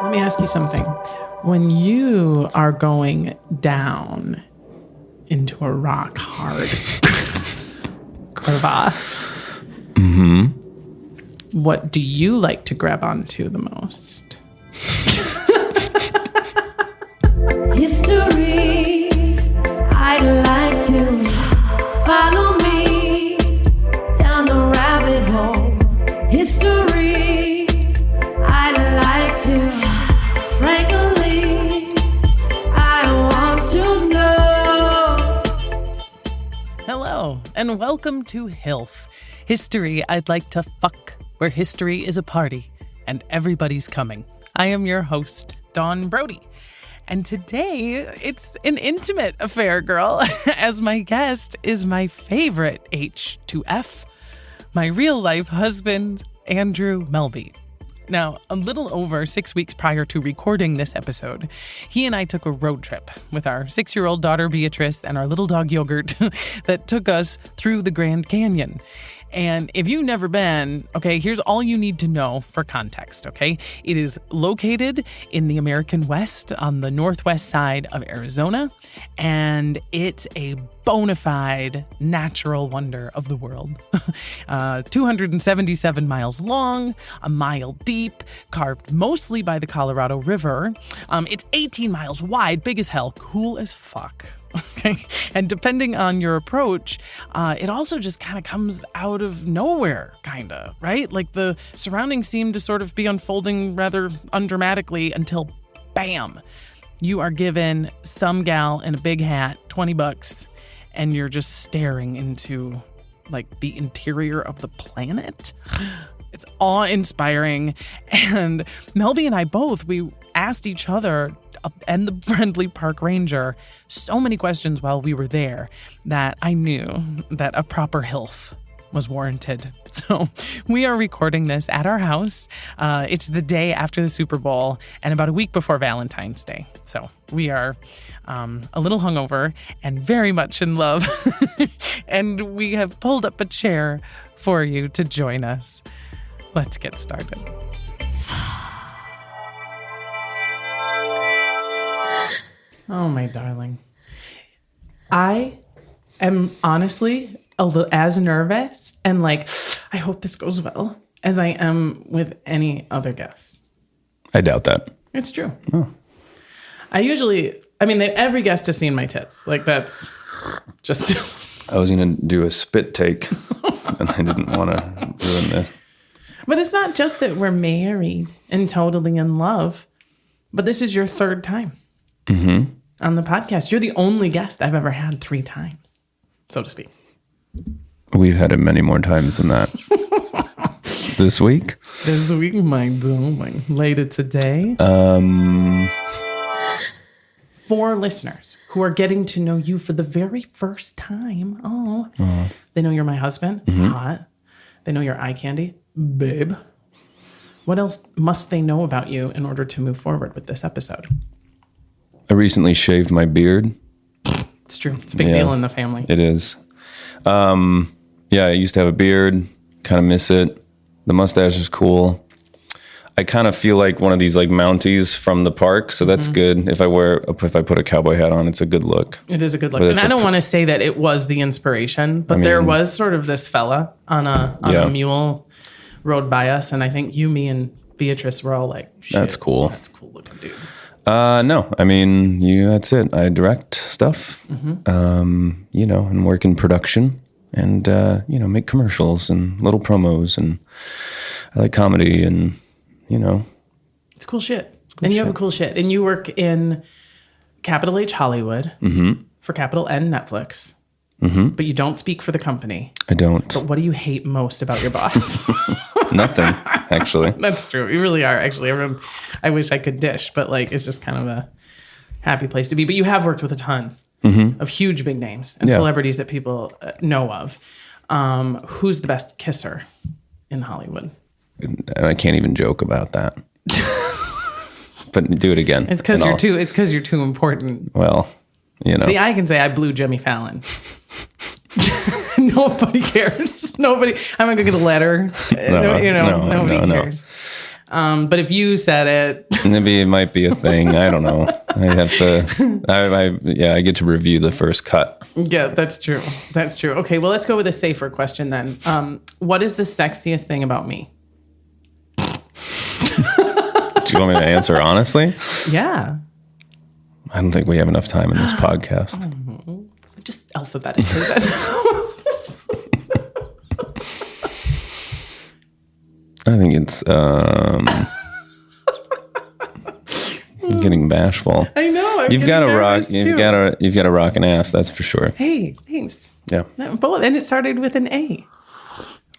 Let me ask you something. When you are going down into a rock hard crevasse, what do you like to grab onto the most? History, I'd like to follow me down the rabbit hole. History, I'd like to, frankly, I want to know. Hello, and welcome to HILF, History I'd Like to Fuck, where history is a party, and everybody's coming. I am your host, Dawn Brody. And today, it's an intimate affair, girl, as my guest is my favorite H2F, my real-life husband, Andrew Melby. Now, a little over 6 weeks prior to recording this episode, he and I took a road trip with our 6-year-old daughter, Beatrice, and our little dog, Yogurt, that took us through the Grand Canyon. And if you've never been, okay, here's all you need to know for context, okay? It is located in the American West on the northwest side of Arizona, and it's a bona fide natural wonder of the world. 277 miles long, a mile deep, carved mostly by the Colorado River. It's 18 miles wide, big as hell, cool as fuck. Okay. And depending on your approach, it also just kind of comes out of nowhere, kind of, right? Like the surroundings seem to sort of be unfolding rather undramatically until bam, you are given some gal in a big hat, $20, and you're just staring into like the interior of the planet. It's awe-inspiring. And Melby and I both, we asked each other and the friendly park ranger so many questions while we were there that I knew that a proper HILF was warranted. So we are recording this at our house. It's the day after the Super Bowl and about a week before Valentine's Day. So we are a little hungover and very much in love. And we have pulled up a chair for you to join us. Let's get started. Oh, my darling. I am honestly as nervous and like, I hope this goes well as I am with any other guest. I doubt that. It's true. Oh. Every guest has seen my tits. Like, that's just... I was going to do a spit take, and I didn't want to ruin it. But it's not just that we're married and totally in love, but this is your third time on the podcast. You're the only guest I've ever had 3 times, so to speak. We've had it many more times than that. This week? This week, my darling. Later today. For listeners who are getting to know you for the very first time. They know you're my husband. Hot. They know you're eye candy. Babe. What else must they know about you in order to move forward with this episode? I recently shaved my beard. It's true. It's a big deal in the family. It is. I used to have a beard. Kind of miss it. The mustache is cool. I kind of feel like one of these like Mounties from the park, so that's good. If I put a cowboy hat on, it's a good look. It is a good look. And I don't want to say that it was the inspiration, but there was sort of this fella on a mule rode by us, and I think you, me, and Beatrice were all like, shit, that's cool. That's cool looking dude. No, that's it. I direct stuff, and work in production and, make commercials and little promos, and I like comedy and, It's cool shit. You have a cool shit. And you work in Capital H Hollywood for Capital N Netflix, but you don't speak for the company. I don't. But what do you hate most about your boss? Nothing, actually. That's true. You really are, actually. I wish I could dish, but like it's just kind of a happy place to be. But you have worked with a ton of huge big names and celebrities that people know of. Who's the best kisser in Hollywood? And I can't even joke about that. But do it again. It's because you're too important. Well, See, I can say I blew Jimmy Fallon. Nobody cares. Nobody. I'm going to get a letter. Nobody cares. But if you said it, Maybe it might be a thing. I don't know. I have to. I get to review the first cut. Yeah, that's true. That's true. Okay, well, let's go with a safer question then. What is the sexiest thing about me? Do you want me to answer honestly? Yeah. I don't think we have enough time in this podcast. Just alphabetically then. I think it's I'm getting bashful. I know. You've got a rock. You've got a rockin' ass. That's for sure. Hey, thanks. Yeah. And it started with an A.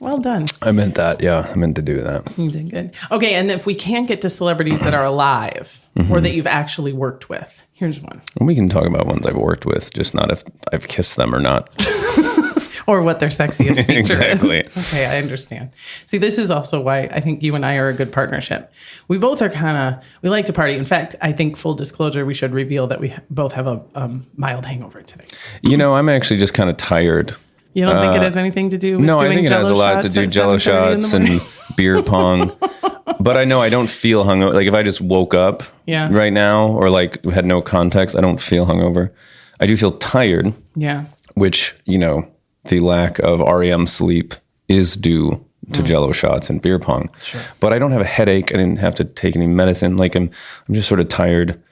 Well done. I meant that. Yeah, I meant to do that. You did good. Okay, and if we can't get to celebrities that are alive or that you've actually worked with, here's one. We can talk about ones I've worked with, just not if I've kissed them or not. Or what their sexiest feature Exactly. is. Okay, I understand. See, this is also why I think you and I are a good partnership. We both are we like to party. In fact, I think full disclosure, we should reveal that we both have a mild hangover today. I'm actually just kind of tired. You don't think it has anything to do with No, doing I think it has a lot to do Jello shots and beer pong. But I know I don't feel hungover. Like if I just woke up right now or like had no context, I don't feel hungover. I do feel tired. Yeah. Which, the lack of REM sleep is due to Jello shots and beer pong. Sure. But I don't have a headache. I didn't have to take any medicine. Like I'm just sort of tired.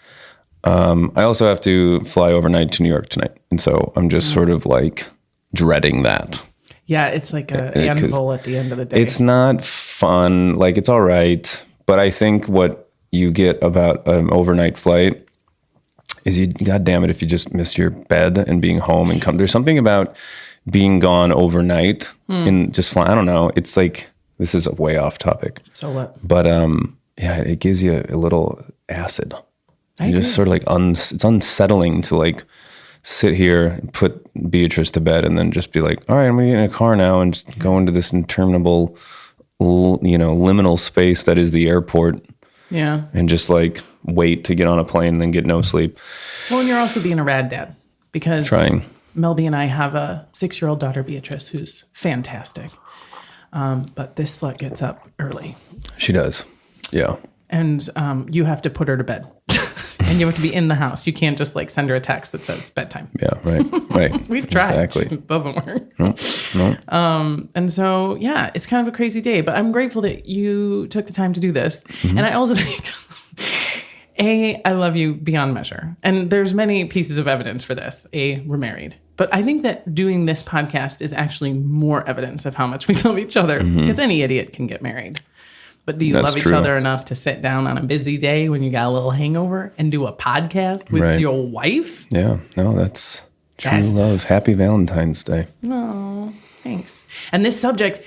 I also have to fly overnight to New York tonight. And so I'm just sort of like dreading that. Yeah, it's like a anvil at the end of the day. It's not fun. Like it's all right. But I think what you get about an overnight flight is God damn it, if you just miss your bed and being home and there's something about being gone overnight and just flying. I don't know. It's like, this is way off topic. So what? But it gives you a little acid. You just sort of like, it's unsettling to like sit here and put Beatrice to bed and then just be like, all right, I'm going to get in a car now and just go into this interminable, liminal space that is the airport. Yeah. And just like wait to get on a plane and then get no sleep. Well, and you're also being a rad dad because Trying. Melby and I have a 6-year-old daughter, Beatrice, who's fantastic. But this slut gets up early. She does. Yeah. And you have to put her to bed. And you have to be in the house. You can't just like send her a text that says bedtime. Yeah, right. We've tried. Exactly. It doesn't work. No. And so, yeah, it's kind of a crazy day. But I'm grateful that you took the time to do this. And I also think... I love you beyond measure. And there's many pieces of evidence for this. We're married. But I think that doing this podcast is actually more evidence of how much we love each other. Because any idiot can get married. But do you love each other enough to sit down on a busy day when you got a little hangover and do a podcast with your wife? Yeah. No, that's true love. Happy Valentine's Day. No, thanks. And this subject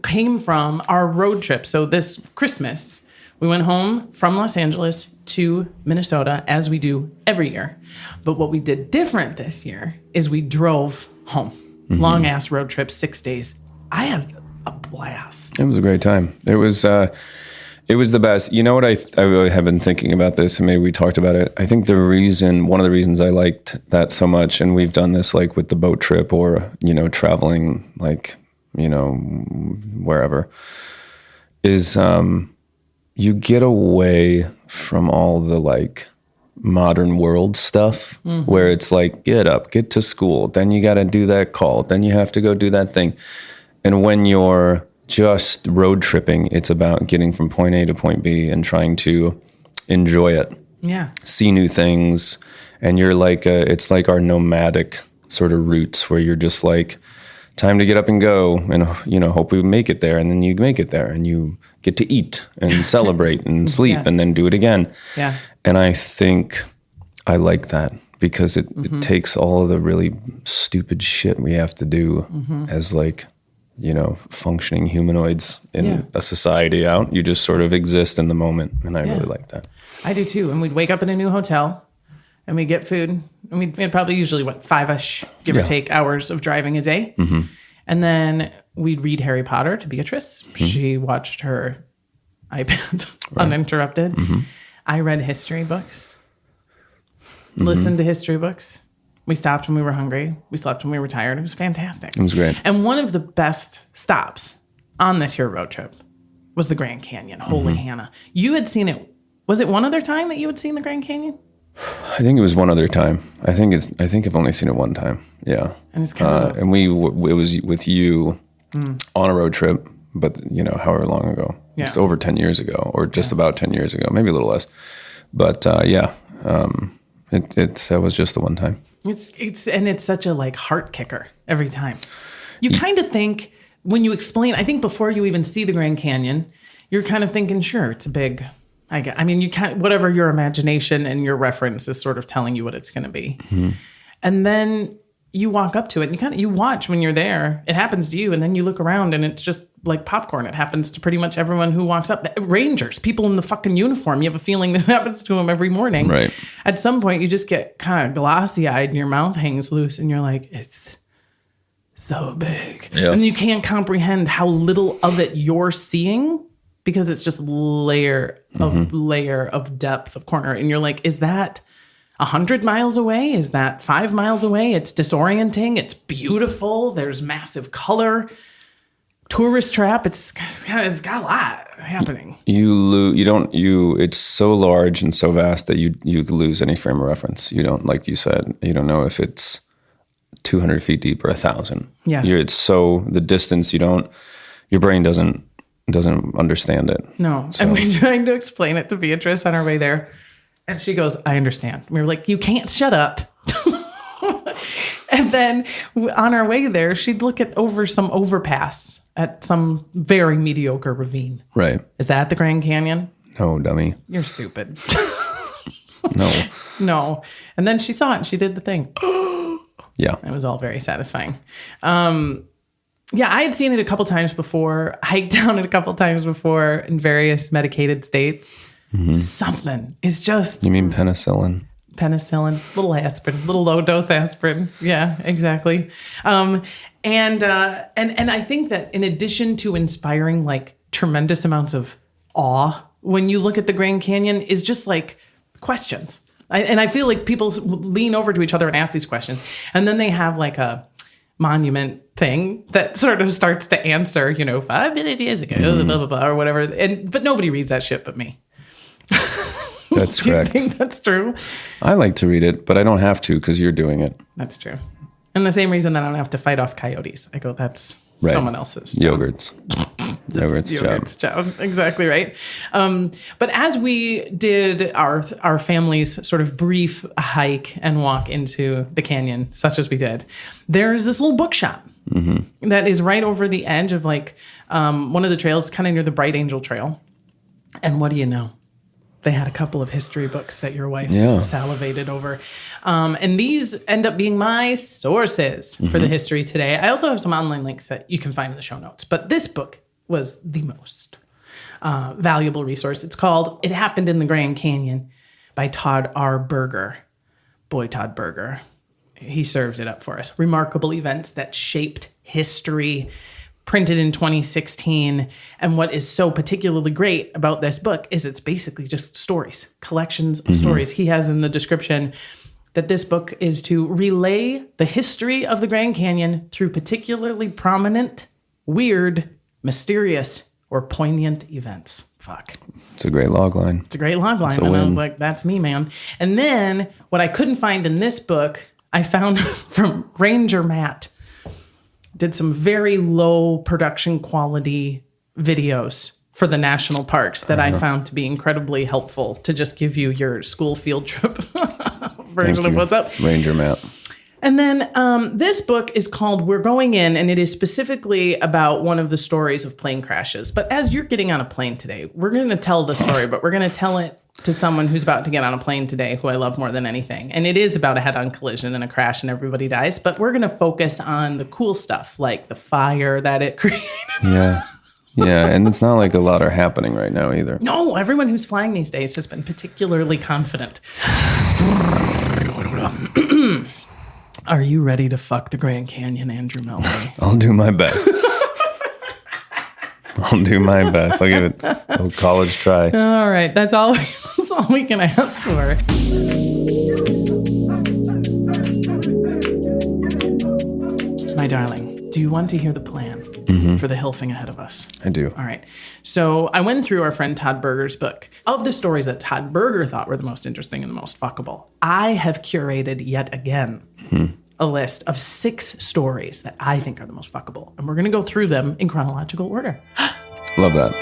came from our road trip. So this Christmas... we went home from Los Angeles to Minnesota, as we do every year. But what we did different this year is we drove home. Long-ass road trip, 6 days. I had a blast. It was a great time. It was the best. You know what I really have been thinking about this, and maybe we talked about it. I think one of the reasons I liked that so much, and we've done this like with the boat trip or, traveling like, wherever, is... you get away from all the like modern world stuff where it's like, get up, get to school, then you got to do that call, then you have to go do that thing. And when you're just road tripping, it's about getting from point A to point B and trying to enjoy it. Yeah. See new things. And you're like, it's like our nomadic sort of roots where you're just like, time to get up and go and, hope we make it there. And then you make it there and you get to eat and celebrate and sleep and then do it again. Yeah. And I think I like that because it takes all of the really stupid shit we have to do as like, functioning humanoids in a society out. You just sort of exist in the moment. And I really like that. I do too. And we'd wake up in a new hotel and we'd get food. And we'd probably usually, 5-ish, give or take, hours of driving a day. And then we'd read Harry Potter to Beatrice. She watched her iPad uninterrupted. I read history books, listened to history books. We stopped when we were hungry. We slept when we were tired. It was fantastic. It was great. And one of the best stops on this here road trip was the Grand Canyon, Holy Hannah. You had seen it Was it one other time that you had seen the Grand Canyon? I think it was one other time. I think I've only seen it one time. Yeah. And it's kind of... and it was with you on a road trip, but however long ago. Yeah. It's over 10 years ago, or just about 10 years ago, maybe a little less. But it was just the one time. It's such a like heart kicker every time. You kind of think when you explain, I think before you even see the Grand Canyon, you're kind of thinking, sure, it's big. I mean, you can't, whatever your imagination and your reference is sort of telling you what it's going to be. Mm-hmm. And then you walk up to it and you watch when you're there. It happens to you. And then you look around and it's just like popcorn. It happens to pretty much everyone who walks up. Rangers, people in the fucking uniform. You have a feeling that happens to them every morning. Right. At some point, you just get kind of glossy eyed and your mouth hangs loose and you're like, it's so big. Yep. And you can't comprehend how little of it you're seeing because it's just layer of depth of corner. And you're like, is that 100 miles away? Is that 5 miles away? It's disorienting. It's beautiful. There's massive color. Tourist trap. It's got a lot happening. It's so large and so vast that you lose any frame of reference. You don't, like you said, you don't know if it's 200 feet deep or 1,000. Yeah. It's so the distance, your brain doesn't understand it. No. So. And we're trying to explain it to Beatrice on our way there. And she goes, I understand. We were like, you can't shut up. And then on our way there, she'd look over some overpass at some very mediocre ravine. Right. Is that the Grand Canyon? No, dummy. You're stupid. No. And then she saw it and she did the thing. Yeah. It was all very satisfying. Yeah, I had seen it a couple times before, hiked down it a couple times before in various medicated states. Mm-hmm. Something is just... You mean penicillin? Penicillin, little aspirin, little low-dose aspirin. Yeah, exactly. And I think that in addition to inspiring like tremendous amounts of awe, when you look at the Grand Canyon, is just like questions. I feel like people lean over to each other and ask these questions. And then they have like a monument thing that sort of starts to answer, 5 minute years ago, blah, blah, blah, or whatever. But nobody reads that shit but me. That's Do correct. you think that's true? I like to read it, but I don't have to because you're doing it. That's true. And the same reason that I don't have to fight off coyotes. I go, that's someone else's job. Yogurt's job. Exactly right. But as we did our family's sort of brief hike and walk into the canyon, such as we did, there's this little bookshop that is right over the edge of like one of the trails, kind of near the Bright Angel Trail. And what do you know? They had a couple of history books that your wife salivated over. And these end up being my sources for the history today. I also have some online links that you can find in the show notes. But this book was the most valuable resource. It's called It Happened in the Grand Canyon by Todd R. Berger. Boy, Todd Berger. He served it up for us. Remarkable events that shaped history. Printed in 2016. And what is so particularly great about this book is it's basically just stories, collections of stories. He has in the description that this book is to relay the history of the Grand Canyon through particularly prominent, weird, mysterious, or poignant events. Fuck. It's a great log line. And I was like, that's me, man. And then what I couldn't find in this book, I found from Ranger Matt. Did some very low production quality videos for the national parks that I found to be incredibly helpful to just give you your school field trip version of what's up. Ranger Matt. And then this book is called We're Going In, and it is specifically about one of the stories of plane crashes. But as you're getting on a plane today, we're going to tell the story, but we're going to tell it to someone who's about to get on a plane today, who I love more than anything. And it is about a head-on collision and a crash and everybody dies. But we're going to focus on the cool stuff, like the fire that it created. Yeah. Yeah, and it's not like a lot are happening right now either. No, everyone who's flying these days has been particularly confident. Are you ready to fuck the Grand Canyon, Andrew Melby? I'll do my best. I'll do my best. I'll give it a college try. All right. That's all we can ask for. My darling, do you want to hear the plan? for the HILFing ahead of us? I do. All right. So I went through our friend Todd Berger's book. Of the stories that Todd Berger thought were the most interesting and the most fuckable, I have curated yet again a list of 6 stories that I think are the most fuckable. And we're going to go through them in chronological order. Love that.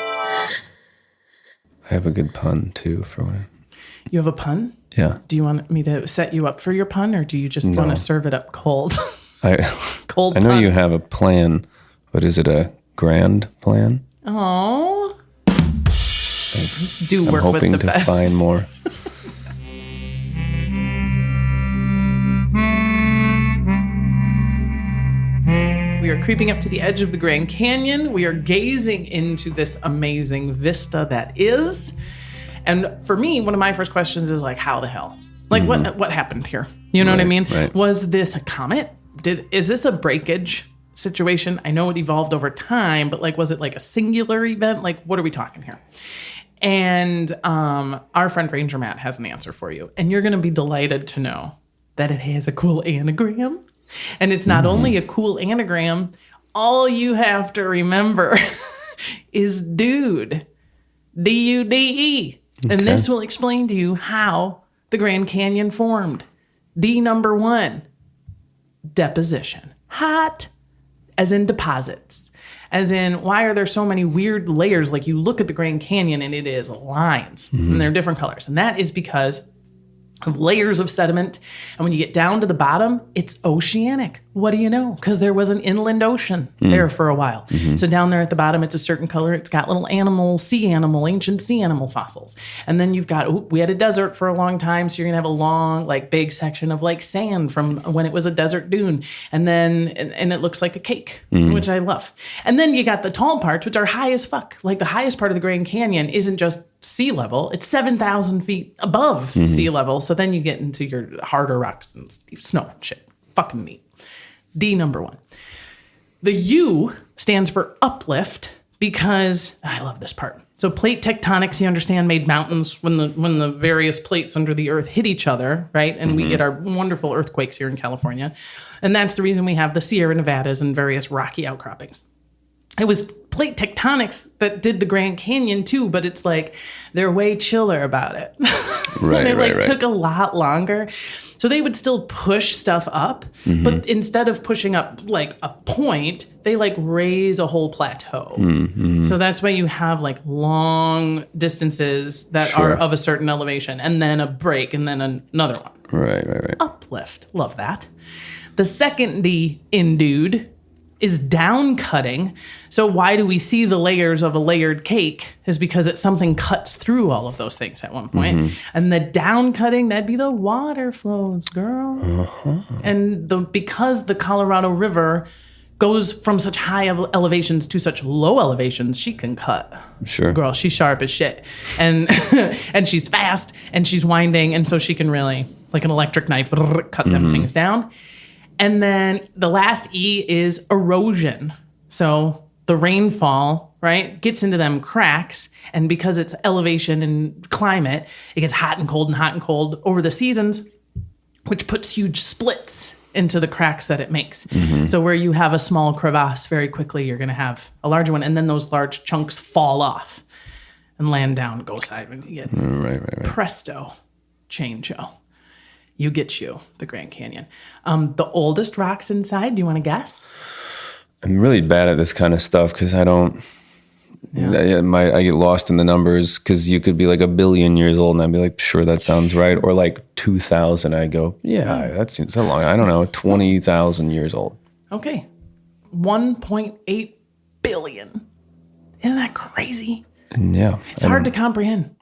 I have a good pun, too, for when... You have a pun? Yeah. Do you want me to set you up for your pun, or do you just want to serve it up cold? Cold I know pun. you have a plan, but is it a grand plan? Oh. Do I'm work with hoping the to best. find more. We are creeping up to the edge of the Grand Canyon. We are gazing into this amazing vista that is. And for me, one of my first questions is like, how the hell? Like, what happened here? You know what I mean? Right. Was this a comet? Is this a breakage situation? I know it evolved over time, but like, was it like a singular event? Like, what are we talking here? And our friend Ranger Matt has an answer for you. And you're going to be delighted to know that it has a cool anagram. And it's not only a cool anagram, all you have to remember is dude. D-U-D-E. And this will explain to you how the Grand Canyon formed. D number 1, deposition. Hot, as in deposits. As in, why are there so many weird layers? Like you look at the Grand Canyon and it is lines. And they're different colors. And that is because of layers of sediment. And when you get down to the bottom, it's oceanic. What do you know? Because there was an inland ocean there for a while. So down there at the bottom, it's a certain color. It's got little ancient sea animal fossils. And then you've got, we had a desert for a long time. So you're going to have a long, like big section of like sand from when it was a desert dune. And then, and it looks like a cake, which I love. And then you got the tall parts, which are high as fuck. Like the highest part of the Grand Canyon isn't just sea level, it's 7,000 feet above sea level. So then you get into your harder rocks and snow and shit. Fucking neat. D number 1. The U stands for uplift because I love this part. So plate tectonics, you understand, made mountains when the various plates under the earth hit each other, right? And we get our wonderful earthquakes here in California. And that's the reason we have the Sierra Nevadas and various rocky outcroppings. It was plate tectonics that did the Grand Canyon too, but it's like they're way chiller about it. Right, and it right. took a lot longer. So they would still push stuff up, but instead of pushing up like a point, they like raise a whole plateau. So that's why you have like long distances that are of a certain elevation and then a break and then another one. Right. Uplift. Love that. The second D in dude is down cutting. So why do we see the layers of a layered cake is because something cuts through all of those things at one point. And the down cutting, that'd be the water flows, girl. And because the Colorado River goes from such high elevations to such low elevations, she can cut. Sure. Girl, she's sharp as shit. And and she's fast and she's winding. And so she can really, like an electric knife, cut them things down. And then the last E is erosion. So the rainfall, right, gets into them cracks. And because it's elevation and climate, it gets hot and cold over the seasons, which puts huge splits into the cracks that it makes. So where you have a small crevasse, very quickly you're going to have a larger one. And then those large chunks fall off and land down, go sideways. You get Right. presto, change-o. You get the Grand Canyon. The oldest rocks inside, do you want to guess? I'm really bad at this kind of stuff because I don't. I get lost in the numbers because you could be like 1 billion years old and I'd be like, sure, that sounds right. Or like 2,000, I go, yeah, that seems so long. I don't know, 20,000 years old. Okay. 1.8 billion. Isn't that crazy? Yeah. It's hard to comprehend.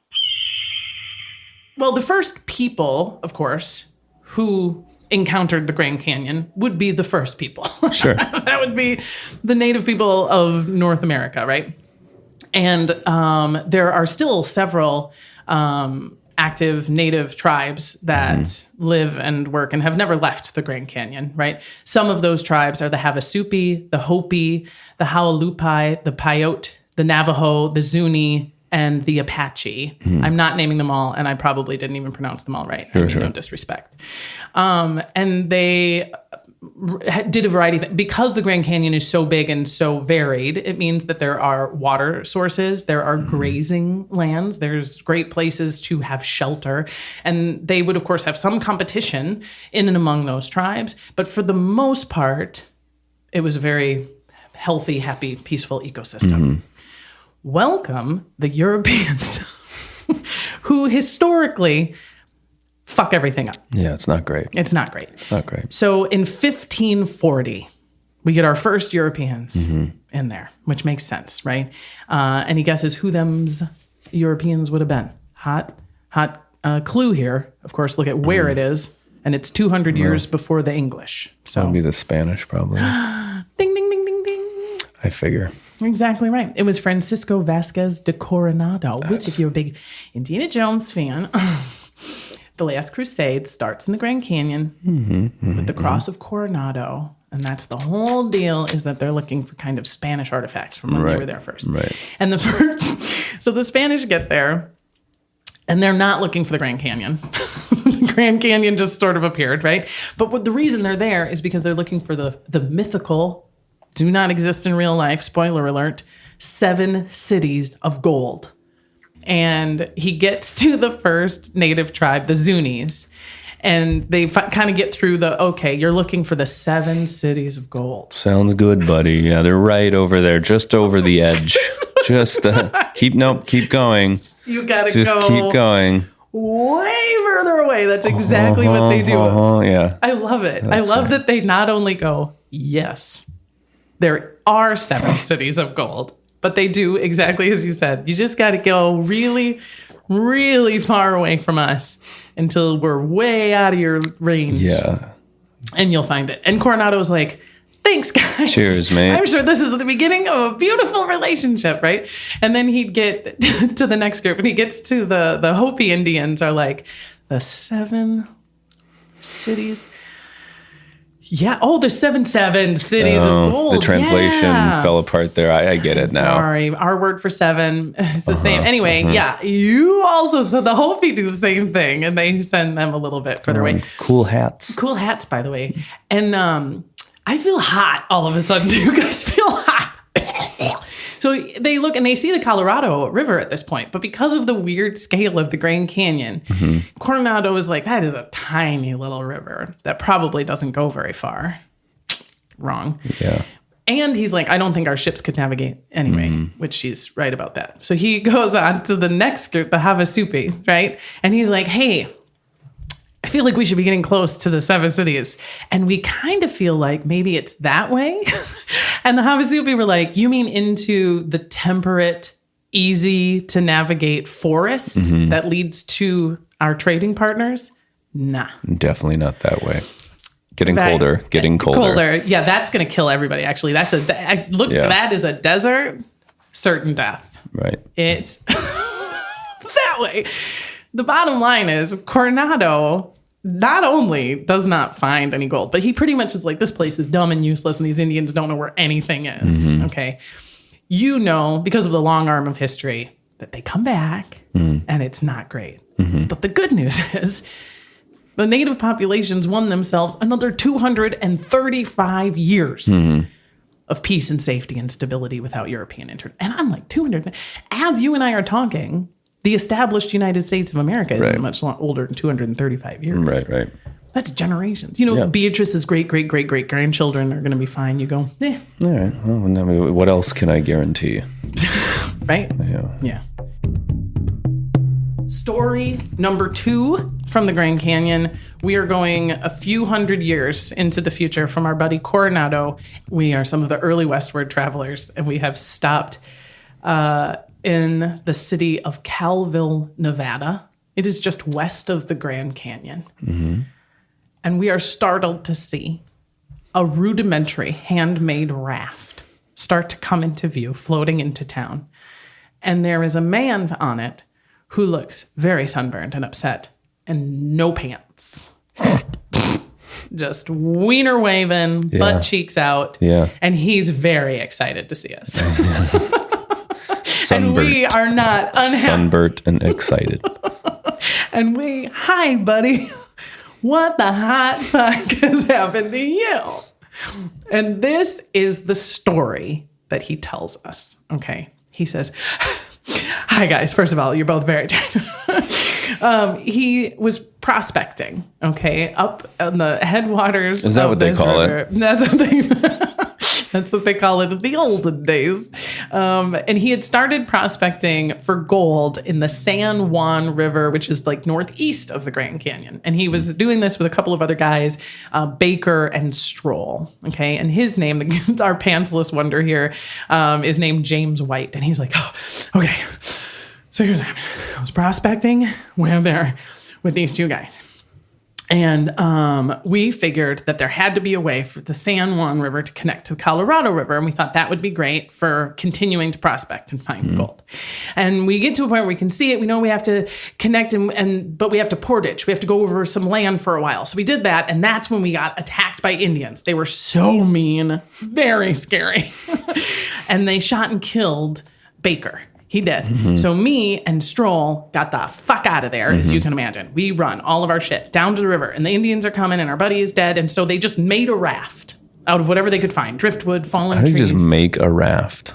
Well, the first people, of course, who encountered the Grand Canyon would be the first people. Sure. That would be the native people of North America, right? And there are still several active native tribes that live and work and have never left the Grand Canyon, right? Some of those tribes are the Havasupai, the Hopi, the Howlupai, the Paiute, the Navajo, the Zuni, and the Apache. I'm not naming them all, and I probably didn't even pronounce them all right. I mean, no disrespect. And they did a variety of things. Because the Grand Canyon is so big and so varied, it means that there are water sources, there are grazing lands, there's great places to have shelter. And they would, of course, have some competition in and among those tribes. But for the most part, it was a very healthy, happy, peaceful ecosystem. Welcome the Europeans, who historically fuck everything up. Yeah, it's not great. It's not great. It's not great. So in 1540, we get our first Europeans in there, which makes sense, right? Any guesses who them's Europeans would have been? Hot clue here. Of course, look at where it is, and it's 200 years before the English. So That would be the Spanish, probably. ding, ding, ding, ding, ding. I figure. Exactly right. It was Francisco Vasquez de Coronado, which, if you're a big Indiana Jones fan, The Last Crusade starts in the Grand Canyon with the Cross of Coronado. And that's the whole deal, is that they're looking for kind of Spanish artifacts from when they were there first. Right. And so the Spanish get there, and they're not looking for the Grand Canyon. The Grand Canyon just sort of appeared, right? But the reason they're there is because they're looking for the mythical, do not exist in real life, spoiler alert, 7 cities of gold. And he gets to the first native tribe, the Zunis, and they kind of get through okay, you're looking for the 7 cities of gold. Sounds good, buddy. Yeah, they're right over there, just over the edge. Just keep going. You gotta just go. Keep going. Way further away. That's exactly what they do. Yeah. I love it. I love that they not only go, yes, there are 7 cities of gold, but they do exactly as you said. You just got to go really, really far away from us until we're way out of your range. Yeah. And you'll find it. And Coronado was like, thanks, guys. Cheers, mate. I'm sure this is the beginning of a beautiful relationship, right? And then he'd get to the next group, and he gets to the Hopi Indians are like, the 7 cities. Yeah. Oh, the 7 cities of gold. The translation fell apart there. I get it now. Sorry. Our word for 7 is the same. Anyway, yeah. You also, so the Hopi do the same thing, and they send them a little bit further away. Cool hats. Cool hats, by the way. And I feel hot all of a sudden. Do you guys feel hot? So they look and they see the Colorado River at this point, but because of the weird scale of the Grand Canyon, Coronado is like, that is a tiny little river that probably doesn't go very far. Wrong. Yeah. And he's like, I don't think our ships could navigate anyway, which she's right about that. So he goes on to the next group, the Havasupai, right? And he's like, hey, I feel like we should be getting close to the 7 cities. And we kind of feel like maybe it's that way. And the Havasupai were like, you mean into the temperate, easy to navigate forest that leads to our trading partners? Nah. Definitely not that way. Getting colder. Yeah, that's going to kill everybody, actually. That is a desert, certain death. Right. It's that way. The bottom line is Coronado not only does not find any gold, but he pretty much is like, this place is dumb and useless, and these Indians don't know where anything is. Okay. You know, because of the long arm of history, that they come back and it's not great. But the good news is the native populations won themselves another 235 years of peace and safety and stability without European intervention. And I'm like, 200. As you and I are talking, the established United States of America is much older than 235 years. Right. That's generations. You know, Beatrice's great-great-great-great-grandchildren are going to be fine. You go, eh. All right. Well, what else can I guarantee? Right? Yeah. Story number 2 from the Grand Canyon. We are going a few hundred years into the future from our buddy Coronado. We are some of the early westward travelers, and we have stopped in the city of Calville, Nevada. It is just west of the Grand Canyon. And we are startled to see a rudimentary handmade raft start to come into view, floating into town. And there is a man on it who looks very sunburned and upset and no pants. Just wiener waving, butt cheeks out. Yeah. And he's very excited to see us. Sunburnt. And we are not unhappy. Sunburnt and excited. And hi, buddy. what the hot fuck has happened to you? And this is the story that he tells us. Okay. He says, hi, guys. First of all, you're both very he was prospecting, okay, up on the headwaters. Is that what they call it? That's what they call it in the olden days. And he had started prospecting for gold in the San Juan River, which is like northeast of the Grand Canyon. And he was doing this with a couple of other guys, Baker and Stroll. Okay. And his name, our pantsless wonder here, is named James White. And he's like, oh, okay. So here's what happened. I was prospecting way up there with these two guys. And we figured that there had to be a way for the San Juan River to connect to the Colorado River. And we thought that would be great for continuing to prospect and find gold. And we get to a point where we can see it. We know we have to connect, but we have to portage. We have to go over some land for a while. So we did that. And that's when we got attacked by Indians. They were so mean, very scary. And they shot and killed Baker. He did. So me and Stroll got the fuck out of there, as you can imagine. We run all of our shit down to the river, and the Indians are coming, and our buddy is dead. And so they just made a raft out of whatever they could find. Driftwood, fallen trees. How do you just make a raft?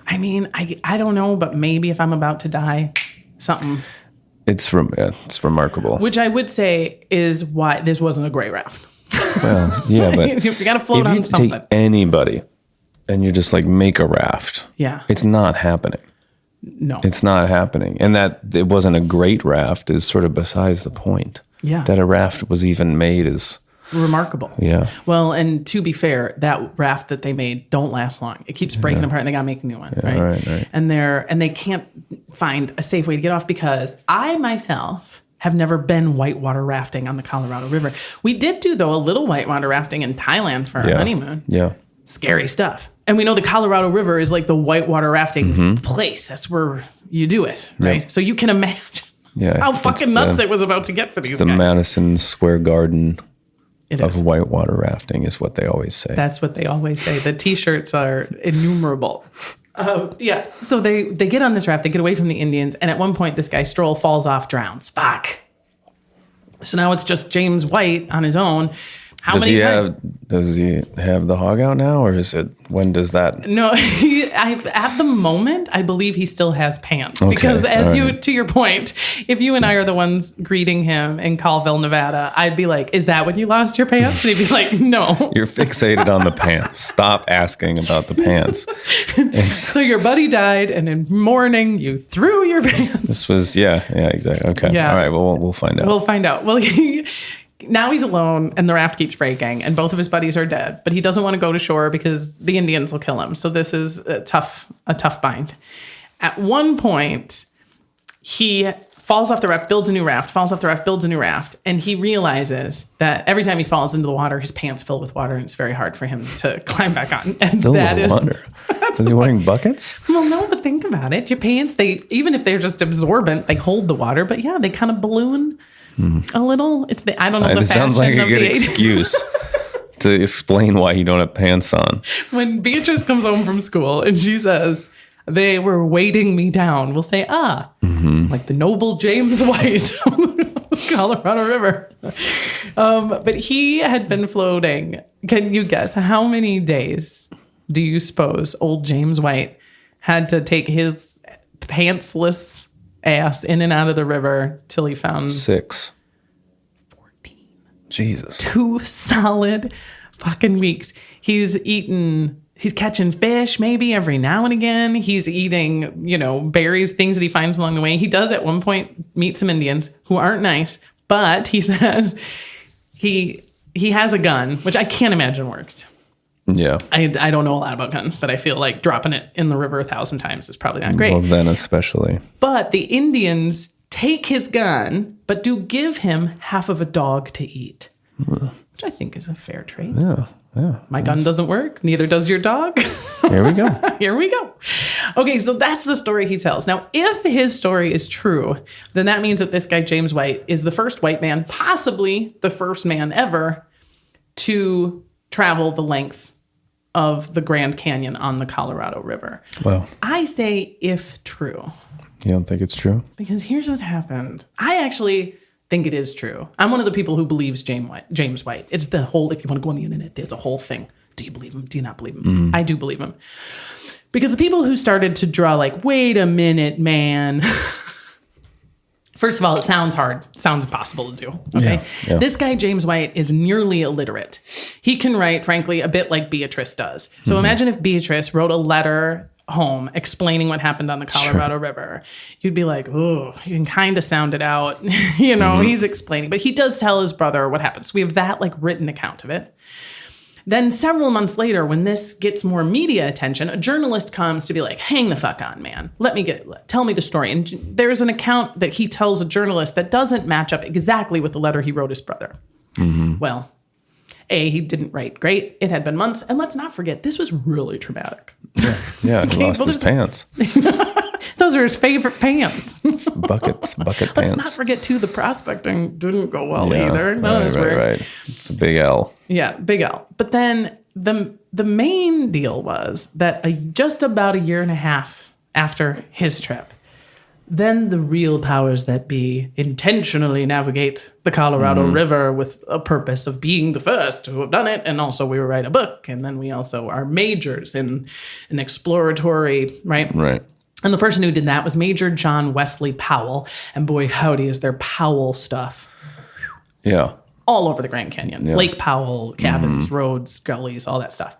I mean, I don't know, but maybe if I'm about to die, something. It's remarkable. Which I would say is why this wasn't a great raft. Well, yeah, but you got to float on something. Take anybody and you just like make a raft. Yeah. It's not happening. No. It's not happening. And that it wasn't a great raft is sort of besides the point. Yeah. That a raft was even made is remarkable. Yeah. Well, and to be fair, that raft that they made don't last long. It keeps breaking apart and they got to make a new one. Yeah, right? Right. And they can't find a safe way to get off because I myself have never been whitewater rafting on the Colorado River. We did do, though, a little whitewater rafting in Thailand for our honeymoon. Yeah. Scary stuff. And we know the Colorado River is like the whitewater rafting place. That's where you do it, right? Yep. So you can imagine how fucking nuts it was about to get for these guys. The Madison Square Garden it of is. whitewater rafting is what they always say. That's what they always say. The T-shirts are innumerable. Yeah. So they get on this raft. They get away from the Indians. And at one point, this guy Stroll falls off, drowns. Fuck. So now it's just James White on his own. Does he have the hog out now, or is it, when does that? No, at the moment, I believe he still has pants because to your point, if you and I are the ones greeting him in Colville, Nevada, I'd be like, is that when you lost your pants? And he'd be like, no. You're fixated on the pants. Stop asking about the pants. So your buddy died, and in mourning, you threw your pants. This was, exactly. Okay. Yeah. All right. Well, we'll find out. We'll find out. Well, now he's alone and the raft keeps breaking and both of his buddies are dead, but he doesn't want to go to shore because the Indians will kill him. So this is a tough bind. At one point, he falls off the raft, builds a new raft, falls off the raft, builds a new raft. And he realizes that every time he falls into the water, his pants fill with water and it's very hard for him to climb back on. And water. Is he wearing buckets? Well, no, but think about it. Your pants, even if they're just absorbent, they hold the water, but yeah, they kind of balloon. A little. I don't know the fashion sounds like a of good the 80s. excuse to explain why you don't have pants on. When Beatrice comes home from school and she says, they were weighting me down, we'll say, like the noble James White, Colorado River. But he had been floating. Can you guess how many days do you suppose old James White had to take his pantsless ass in and out of the river till he found 6. 14. Jesus. 2 solid fucking weeks. He's catching fish maybe every now and again. He's eating, berries, things that he finds along the way. He does at one point meet some Indians who aren't nice, but he says he has a gun, which I can't imagine worked. Yeah. I don't know a lot about guns, but I feel like dropping it in the river 1,000 times is probably not great. Well, then especially. But the Indians take his gun, but do give him half of a dog to eat, which I think is a fair trade. Yeah. My gun doesn't work. Neither does your dog. Here we go. Here we go. Okay, so that's the story he tells. Now, if his story is true, then that means that this guy, James White, is the first white man, possibly the first man ever, to travel the length of the Grand Canyon on the Colorado River. Well, I say if true. You don't think it's true? Because here's what happened. I actually think it is true. I'm one of the people who believes James White. It's the whole, if you want to go on the internet, there's a whole thing. Do you believe him? Do you not believe him? I do believe him. Because the people who started to draw like, wait a minute, man. First of all, it sounds hard. Sounds impossible to do. Okay. Yeah. This guy, James White, is nearly illiterate. He can write, frankly, a bit like Beatrice does. So imagine if Beatrice wrote a letter home explaining what happened on the Colorado River. You'd be like, oh, you can kind of sound it out. He's explaining. But he does tell his brother what happened. So we have that like written account of it. Then several months later, when this gets more media attention, a journalist comes to be like, hang the fuck on, man. Tell me the story. And there's an account that he tells a journalist that doesn't match up exactly with the letter he wrote his brother. Well, he didn't write great. It had been months. And let's not forget, this was really traumatic. Yeah, he lost his pants. Those are his favorite pants. Bucket pants. Let's not forget, too, the prospecting didn't go well either. Right. It's a big L. Yeah, big L. But then the main deal was that just about a year and a half after his trip, then the real powers that be intentionally navigate the Colorado River with a purpose of being the first to have done it. And also we write a book. And then we also are majors in an exploratory, right? Right. And the person who did that was Major John Wesley Powell. And boy, howdy, is there Powell stuff. Yeah. All over the Grand Canyon. Yeah. Lake Powell, cabins, roads, gullies, all that stuff.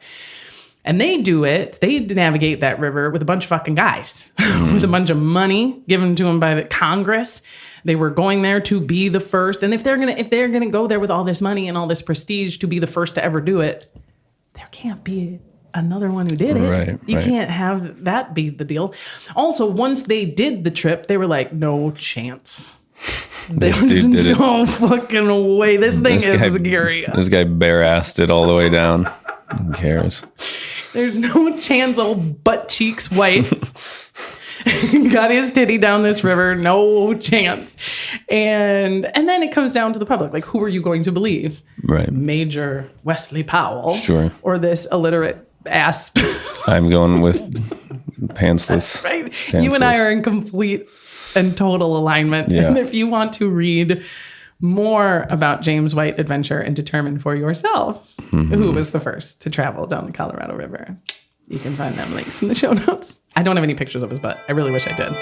And they navigate that river with a bunch of fucking guys, with a bunch of money given to them by the Congress. They were going there to be the first. And if they're gonna go there with all this money and all this prestige to be the first to ever do it, there can't be another one who did it. Right, you can't have that be the deal. Also, once they did the trip, they were like, no chance. This dude did it. No fucking way. This thing is scary. This guy bare-assed it all the way down. Who cares? There's no chance old butt cheeks White got his titty down this river. No chance. And then it comes down to the public. Like, who are you going to believe? Right. Major Wesley Powell. Sure. Or this illiterate ass. I'm going with pantsless. Right. You and I are in complete and total alignment. Yeah. And if you want to read more about James White adventure and determine for yourself who was the first to travel down the Colorado River, you can find them links in the show notes. I don't have any pictures of his butt. I really wish I did.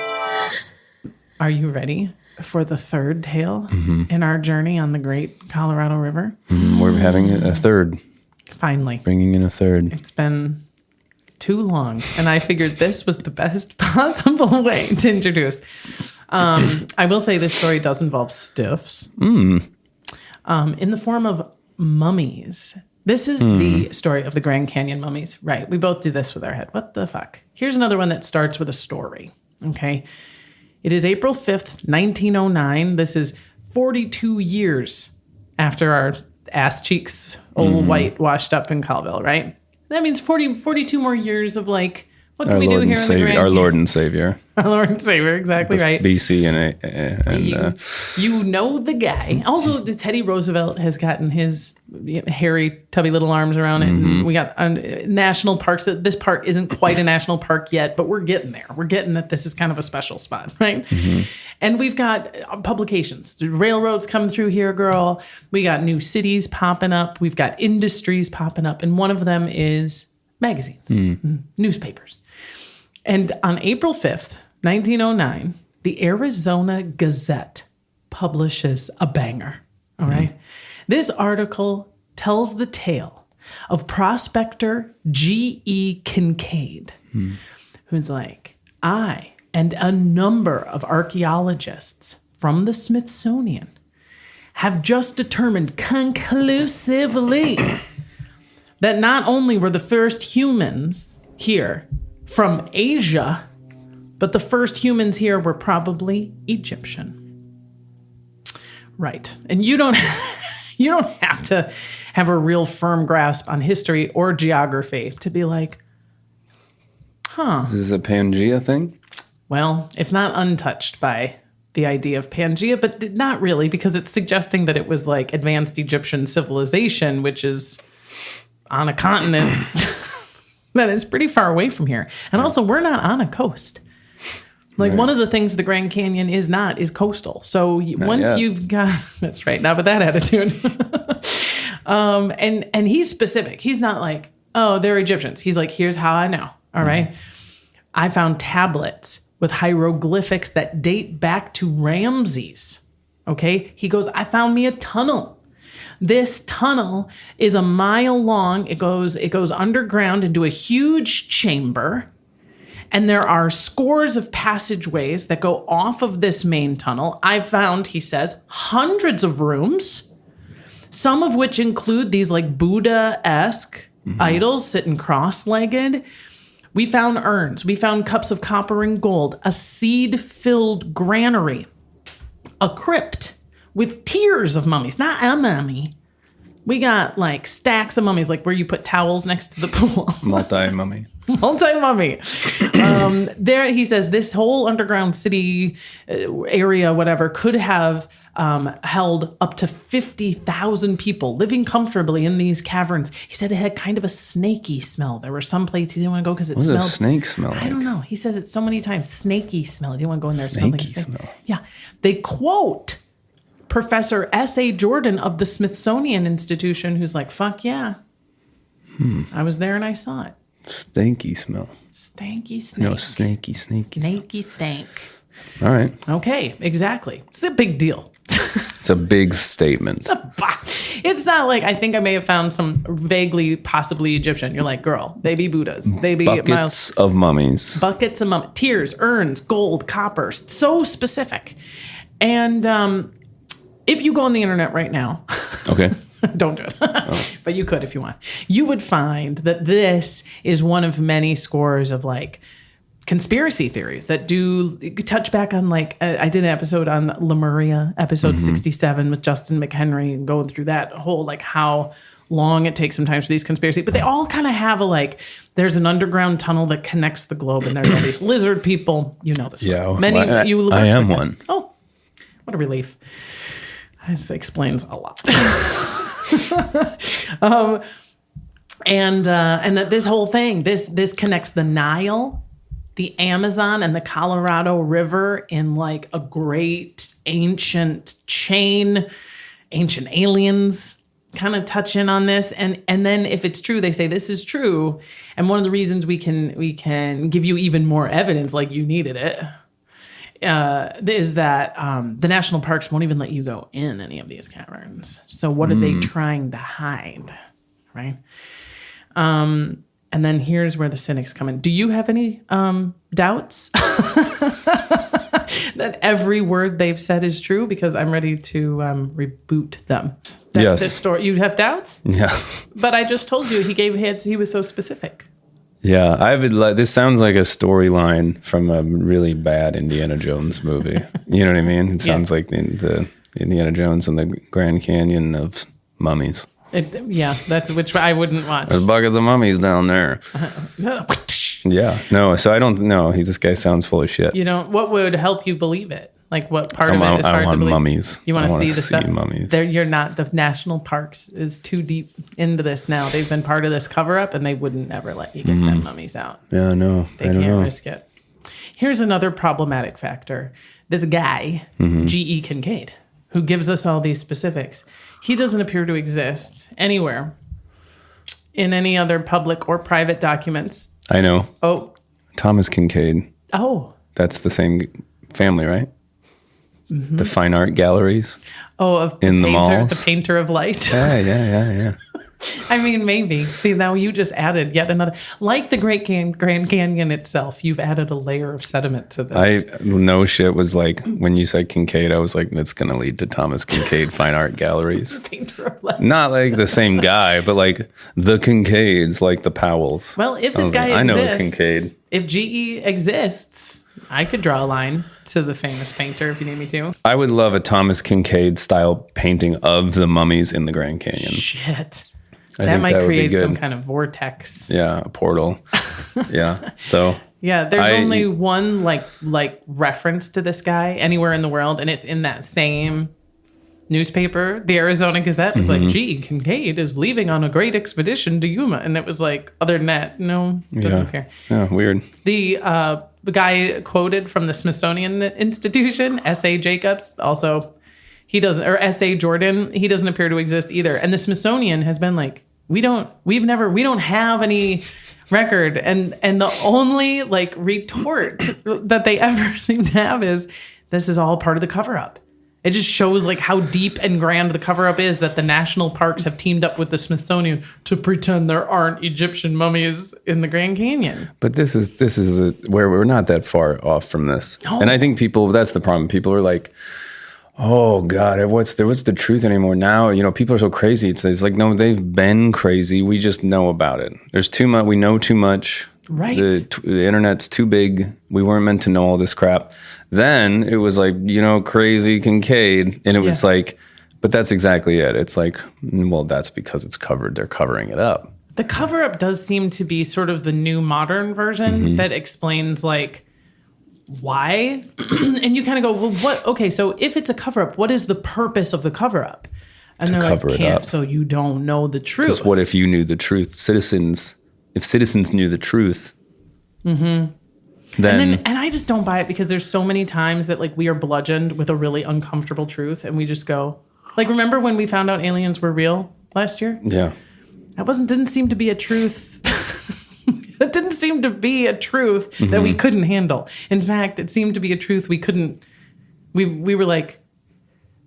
Are you ready for the third tale in our journey on the Great Colorado River? We're having a third. Finally. Bringing in a third. It's been too long, and I figured this was the best possible way to introduce. I will say this story does involve stiffs in the form of mummies. This is the story of the Grand Canyon mummies. Right. We both do this with our head. What the fuck? Here's another one that starts with a story. Okay. It is April 5th, 1909. This is 42 years after our ass cheeks, old White, washed up in Colville, right? That means 42 more years of like, what can we do here in the Grand? Our Lord and Savior. Our Lord and Savior, exactly right. BC and you know the guy. Also, Teddy Roosevelt has gotten his hairy, tubby little arms around it. And we got national parks. This park isn't quite a national park yet, but we're getting there. We're getting that this is kind of a special spot, right? And we've got publications. The railroads coming through here, girl. We got new cities popping up. We've got industries popping up. And one of them is magazines, newspapers. And on April 5th, 1909, the Arizona Gazette publishes a banger, all right? This article tells the tale of prospector G.E. Kincaid, who's like, I and a number of archaeologists from the Smithsonian have just determined conclusively that not only were the first humans here from Asia, but the first humans here were probably Egyptian. Right. And you don't have to have a real firm grasp on history or geography to be like, This is a Pangea thing? Well, it's not untouched by the idea of Pangea, but not really, because it's suggesting that it was like advanced Egyptian civilization, which is on a continent that is pretty far away from here. And also, we're not on a coast. Like one of the things the Grand Canyon is not is coastal. So once yet. you've got, that's right, not with that attitude. And he's specific. He's not like, oh, they're Egyptians. He's like, here's how I know. All right. I found tablets with hieroglyphics that date back to Ramses. Okay. He goes, I found me a tunnel. This tunnel is a mile long. It goes underground into a huge chamber. And there are scores of passageways that go off of this main tunnel. I found, he says, hundreds of rooms, some of which include these like Buddha-esque idols sitting cross-legged. We found urns. We found cups of copper and gold, a seed-filled granary, a crypt with tiers of mummies, not a mummy. We got like stacks of mummies, like where you put towels next to the pool. Multi-mummy. Multi-mummy. There, he says, this whole underground city area, whatever, could have held up to 50,000 people living comfortably in these caverns. He said it had kind of a snaky smell. There were some places he didn't want to go because it smelled. What does a snake smell like? I don't know. He says it so many times. Snaky smell. He didn't want to go in there. Snaky smell. Yeah. They quote Professor S.A. Jordan of the Smithsonian Institution, who's like, fuck yeah. I was there and I saw it. Stinky smell. Stanky snake. No, snaky. Snaky stank. All right. Okay, exactly. It's a big deal. It's a big statement. It's not like, I think I may have found some vaguely, possibly Egyptian. You're like, girl, they be Buddhas. They be Buckets of mummies. Buckets of mummies. Tears, urns, gold, copper. So specific. And if you go on the internet right now... Okay. Don't do it. But you could if you want. You would find that this is one of many scores of like conspiracy theories that do touch back on like, I did an episode on Lemuria, episode 67 with Justin McHenry, and going through that whole like how long it takes sometimes for these conspiracy, but they all kind of have a like, there's an underground tunnel that connects the globe and there's all these lizard people. You know this. Yeah. I am one. Oh, what a relief. This explains a lot. And that this whole thing, this connects the Nile, the Amazon, and the Colorado River in like a great ancient chain. Ancient aliens kind of touch in on this, and then if it's true, they say this is true. And one of the reasons we can give you even more evidence, like you needed it, is that the national parks won't even let you go in any of these caverns. So what are they trying to hide, right? And then here's where the cynics come in. Do you have any doubts that every word they've said is true? Because I'm ready to reboot them. Yes. This story, you have doubts? Yeah. But I just told you he was so specific. Yeah, this sounds like a storyline from a really bad Indiana Jones movie. You know what I mean? It sounds like the Indiana Jones and the Grand Canyon of mummies. That's which I wouldn't watch. There's buckets of mummies down there. Yeah, no, so I don't know. This guy sounds full of shit. You know, what would help you believe it? Like what part of it is hard to believe? Mummies. You want to see the stuff? Mummies. You're not. The national parks is too deep into this now. They've been part of this cover up, and they wouldn't ever let you get them mummies out. Yeah, no, they can't risk it. Here's another problematic factor. This guy, G.E. Kincaid, who gives us all these specifics, he doesn't appear to exist anywhere in any other public or private documents. I know. Oh, Thomas Kincaid. Oh, that's the same family, right? The fine art galleries. Oh, of in the malls. The painter of light. Yeah. I mean, maybe. See, now you just added yet another. Like the Grand Canyon itself, you've added a layer of sediment to this. No shit was like, when you said Kincaid, I was like, it's going to lead to Thomas Kincaid Fine Art Galleries. Painter of light. Not like the same guy, but like the Kincaids, like the Powells. Well, if this guy exists, I know Kincaid. If GE exists, I could draw a line to the famous painter if you need me to. I would love a Thomas Kincaid style painting of the mummies in the Grand Canyon. Shit. That might create some kind of vortex. Yeah, a portal. Yeah. So yeah, there's only one like reference to this guy anywhere in the world, and it's in that same newspaper, the Arizona Gazette. It's like, G. Kincaid is leaving on a great expedition to Yuma. And it was like, other than that, no, doesn't appear. Yeah, weird. The the guy quoted from the Smithsonian Institution, S.A. Jacobs, also he doesn't, or S.A. Jordan, he doesn't appear to exist either. And the Smithsonian has been like, we don't have any record. And the only like retort that they ever seem to have is, this is all part of the cover up. It just shows like how deep and grand the cover up is, that the national parks have teamed up with the Smithsonian to pretend there aren't Egyptian mummies in the Grand Canyon. But this is where we're not that far off from this. No. And I think that's the problem. People are like, oh God, what's the truth anymore now? People are so crazy. It's like, no, they've been crazy. We just know about it. There's too much. We know too much. Right. The internet's too big. We weren't meant to know all this crap. Then it was like, crazy Kincaid. And it was like, but that's exactly it. It's like, well, that's because it's covered. They're covering it up. The cover up does seem to be sort of the new modern version that explains like why. And you kind of go, well, what? Okay, so if it's a cover up, what is the purpose of the cover up? And they're like, can't, so you don't know the truth. Because what if you knew the truth? If citizens knew the truth, then and I just don't buy it, because there's so many times that like we are bludgeoned with a really uncomfortable truth, and we just go, like, remember when we found out aliens were real last year? Yeah, that didn't seem to be a truth. It didn't seem to be a truth that we couldn't handle. In fact, it seemed to be a truth we couldn't. We were like,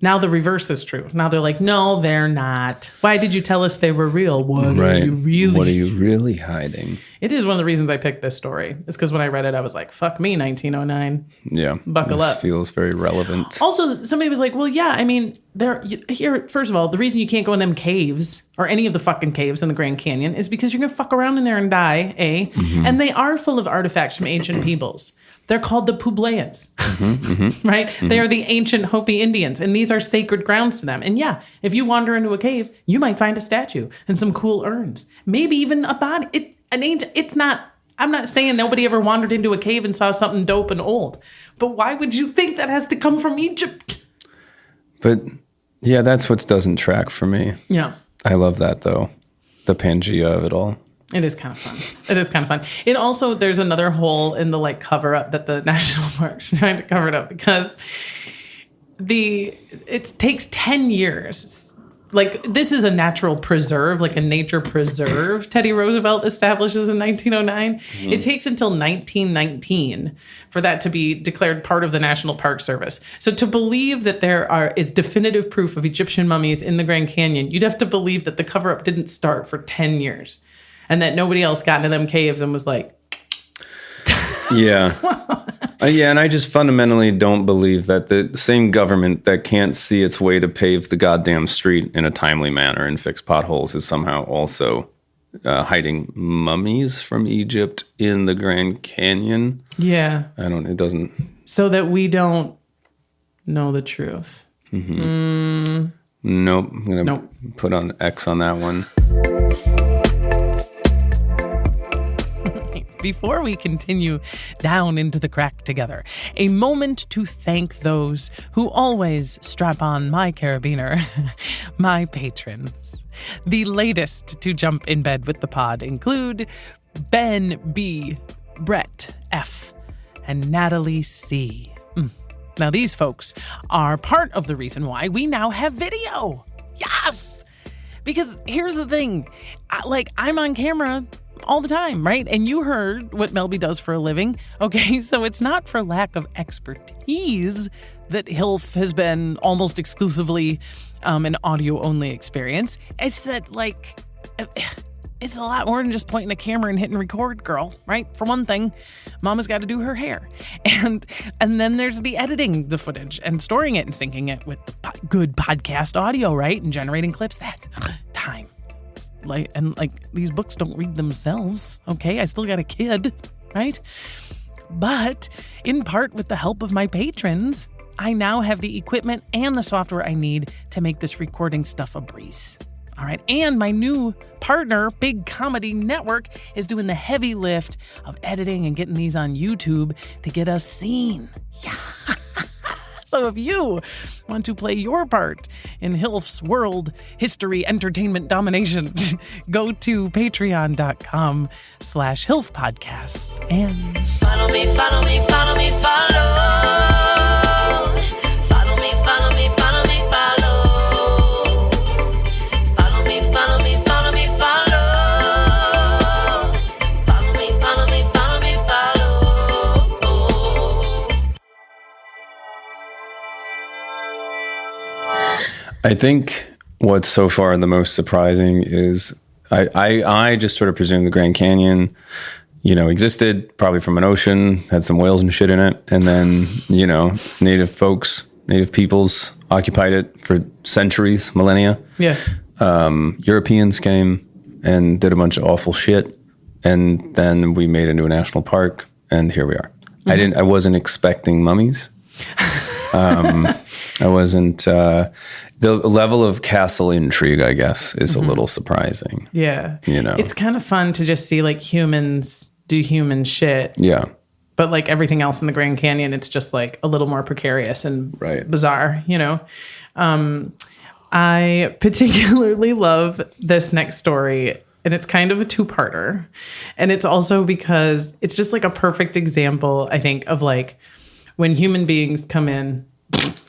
now the reverse is true. Now they're like, no, they're not. Why did you tell us they were real? What are you really hiding? It is one of the reasons I picked this story. It's because when I read it, I was like, fuck me, 1909. Yeah. Buckle up. Feels very relevant. Also, somebody was like, well, yeah, I mean, first of all, the reason you can't go in them caves or any of the fucking caves in the Grand Canyon is because you're going to fuck around in there and die, A. And they are full of artifacts from ancient peoples. They're called the Pueblayans, right? They are the ancient Hopi Indians, and these are sacred grounds to them. And yeah, if you wander into a cave, you might find a statue and some cool urns, maybe even a body. I'm not saying nobody ever wandered into a cave and saw something dope and old, but why would you think that has to come from Egypt? But yeah, that's what doesn't track for me. Yeah. I love that though, the Pangea of it all. It is kind of fun. It also, there's another hole in the like cover up that the national parks are trying to cover it up, because it takes 10 years. Like, this is a natural preserve, like a nature preserve Teddy Roosevelt establishes in 1909. It takes until 1919 for that to be declared part of the National Park Service. So to believe that there is definitive proof of Egyptian mummies in the Grand Canyon, you'd have to believe that the cover up didn't start for 10 years. And that nobody else got into them caves and was like... Yeah. And I just fundamentally don't believe that the same government that can't see its way to pave the goddamn street in a timely manner and fix potholes is somehow also hiding mummies from Egypt in the Grand Canyon. Yeah. It doesn't... So that we don't know the truth. Nope. I'm going to put on X on that one. Before we continue down into the crack together, a moment to thank those who always strap on my carabiner, my patrons. The latest to jump in bed with the pod include Ben B., Brett F., and Natalie C. Now, these folks are part of the reason why we now have video. Yes! Because here's the thing. I'm on camera all the time, right? And you heard what Melby does for a living. Okay, so it's not for lack of expertise that HILF has been almost exclusively an audio-only experience. It's that, it's a lot more than just pointing a camera and hitting record, girl, right? For one thing, Mama's got to do her hair. And then there's the editing the footage and storing it and syncing it with the good podcast audio, right? And generating clips. That's time. These books don't read themselves, okay? I still got a kid, right? But in part with the help of my patrons, I now have the equipment and the software I need to make this recording stuff a breeze. All right. And my new partner, Big Comedy Network, is doing the heavy lift of editing and getting these on YouTube to get us seen. Yes. So if you want to play your part in HILF's world history entertainment domination, go to patreon.com/HILF podcast and Follow me, follow me, follow me, follow. Follow me, follow me, follow me, follow. Follow me, follow me, follow me, follow. Follow me, follow me, follow me, follow. I think what's so far the most surprising is I just sort of presumed the Grand Canyon, existed probably from an ocean, had some whales and shit in it. And then, native peoples occupied it for centuries, millennia. yeah. Europeans came and did a bunch of awful shit. And then we made it into a national park. And here we are. I wasn't expecting mummies. I wasn't, the level of castle intrigue, I guess, is a little surprising. Yeah. It's kind of fun to just see like humans do human shit. Yeah. But like everything else in the Grand Canyon, it's just like a little more precarious and bizarre, I particularly love this next story, and it's kind of a two-parter. And it's also because it's just like a perfect example, I think, of like when human beings come in,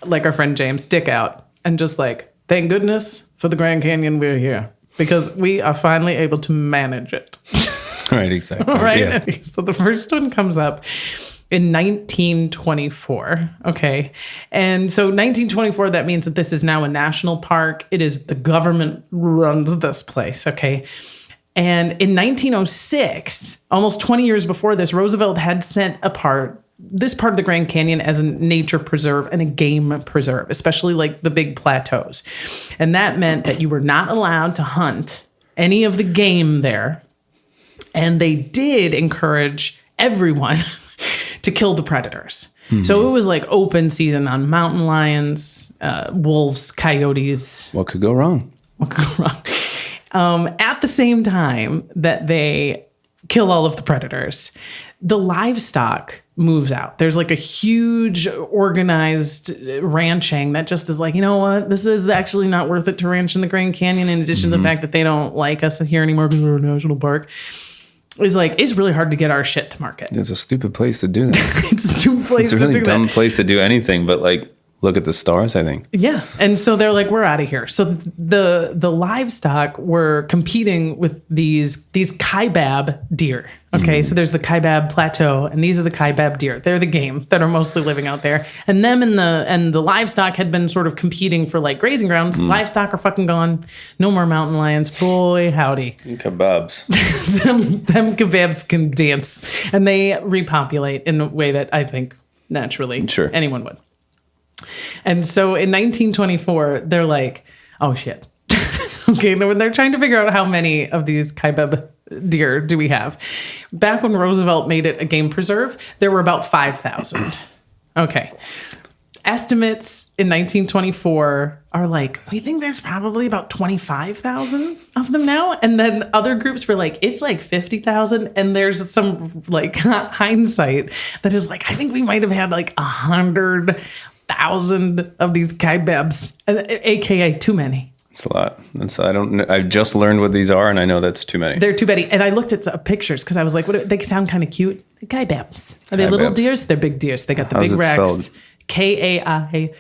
like our friend James, dick out, and just like, thank goodness for the Grand Canyon we're here, because we are finally able to manage it. Right, exactly. Right? Yeah. So the first one comes up in 1924. Okay. And so 1924, that means that this is now a national park. It is the government runs this place. Okay. And in 1906, almost 20 years before this, Roosevelt had sent this part of the Grand Canyon as a nature preserve and a game preserve, especially like the big plateaus. And that meant that you were not allowed to hunt any of the game there. And they did encourage everyone to kill the predators. Mm-hmm. So it was like open season on mountain lions, wolves, coyotes. What could go wrong? What could go wrong? At the same time that they kill all of the predators, the livestock moves out. There's like a huge organized ranching that just is like, you know what? This is actually not worth it to ranch in the Grand Canyon, in addition to the fact that they don't like us here anymore because we're a national park. It's really hard to get our shit to market. It's a stupid place to do that. It's a stupid place to do that. It's a really dumb place to do anything but like look at the stars, I think. Yeah. And so they're like, we're out of here. So the livestock were competing with these kaibab deer. Okay. So there's the kaibab plateau, and these are the kaibab deer. They're the game that are mostly living out there. And them and the livestock had been sort of competing for like grazing grounds. Livestock are fucking gone. No more mountain lions. Boy, howdy. And kebabs. them kebabs can dance. And they repopulate in a way that I think naturally anyone would. And so in 1924, they're like, oh shit. Okay, when they're trying to figure out how many of these kaibab deer do we have. Back when Roosevelt made it a game preserve, there were about 5,000. Okay. Estimates in 1924 are like, we think there's probably about 25,000 of them now. And then other groups were like, it's like 50,000. And there's some like hindsight that is like, I think we might have had like 100,000 of these kaibabs, aka too many. It's a lot. I don't know. I've just learned what these are, and I know that's too many. They're too many. And I looked at some pictures because I was like, they sound kind of cute. Kaibabs. Are they little deers? They're big deers. They got the big racks. Kaibab.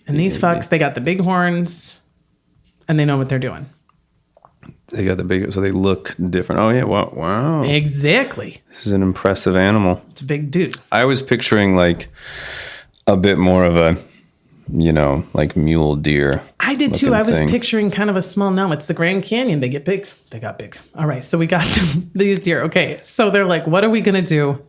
And these fucks, they got the big horns, and they know what they're doing. They got the big, so they look different. Oh yeah, wow. Exactly. This is an impressive animal. It's a big dude. I was picturing like a bit more of a, like mule deer. I did too. I was picturing kind of a small, no, it's the Grand Canyon. They get big. They got big. All right. So we got these deer. Okay. So they're like, what are we going to do?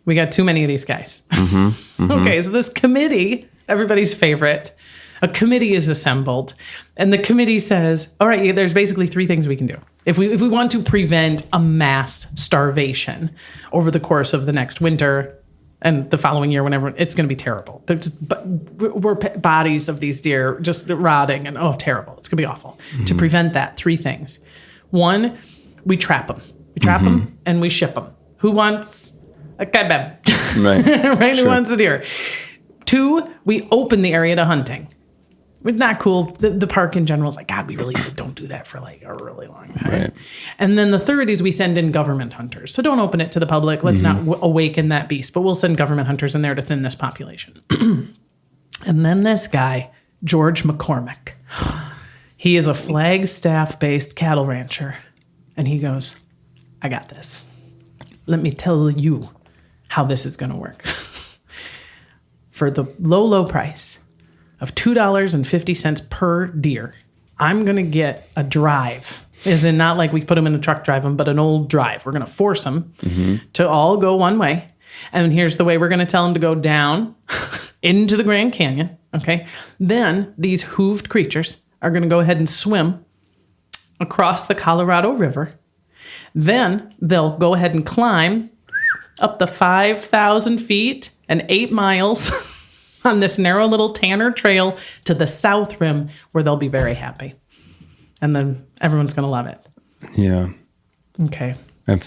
We got too many of these guys. Okay. So this committee, everybody's favorite, a committee is assembled, and the committee says, all right, there's basically three things we can do. If we want to prevent a mass starvation over the course of the next winter and the following year, whenever, it's going to be terrible. We're bodies of these deer just rotting and, terrible. It's going to be awful. To prevent that, three things. One, we trap them. We trap them and we ship them. Who wants Okay, babe. Right. Right? Who Sure. wants a deer? 2, we open the area to hunting. It's not cool. The park in general is like, God, we really said don't do that for like a really long time. Right. And then the third is we send in government hunters. So don't open it to the public. Let's not awaken that beast, but we'll send government hunters in there to thin this population. And then this guy, George McCormick, he is a Flagstaff-based cattle rancher. And he goes, I got this. Let me tell you how this is going to work. For the low price of $2.50 per deer, I'm going to get a drive. As in not like we put them in a truck, drive them, but an old drive. We're going to force them to all go one way. And here's the way we're going to tell them to go down into the Grand Canyon. Okay. Then these hooved creatures are going to go ahead and swim across the Colorado River. Then they'll go ahead and climb up the 5,000 feet and 8 miles on this narrow little Tanner Trail to the South Rim, where they'll be very happy. And then everyone's going to love it. Yeah. Okay. I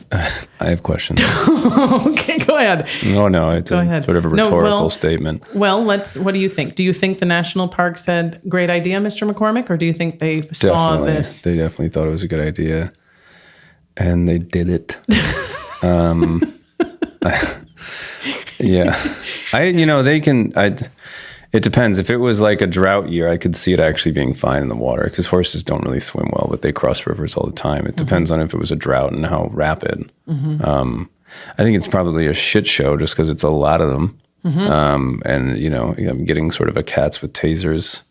have questions. Okay, go ahead. No, it's Go a ahead. sort of a No, rhetorical statement. Well, what do you think? Do you think the national park said, great idea, Mr. McCormick? Or do you think they saw Definitely. this? They definitely thought it was a good idea. And they did it. Yeah. It depends. If it was like a drought year, I could see it actually being fine in the water because horses don't really swim well, but they cross rivers all the time. It depends on if it was a drought and how rapid. I think it's probably a shit show just because it's a lot of them. And, I'm getting sort of a cats with tasers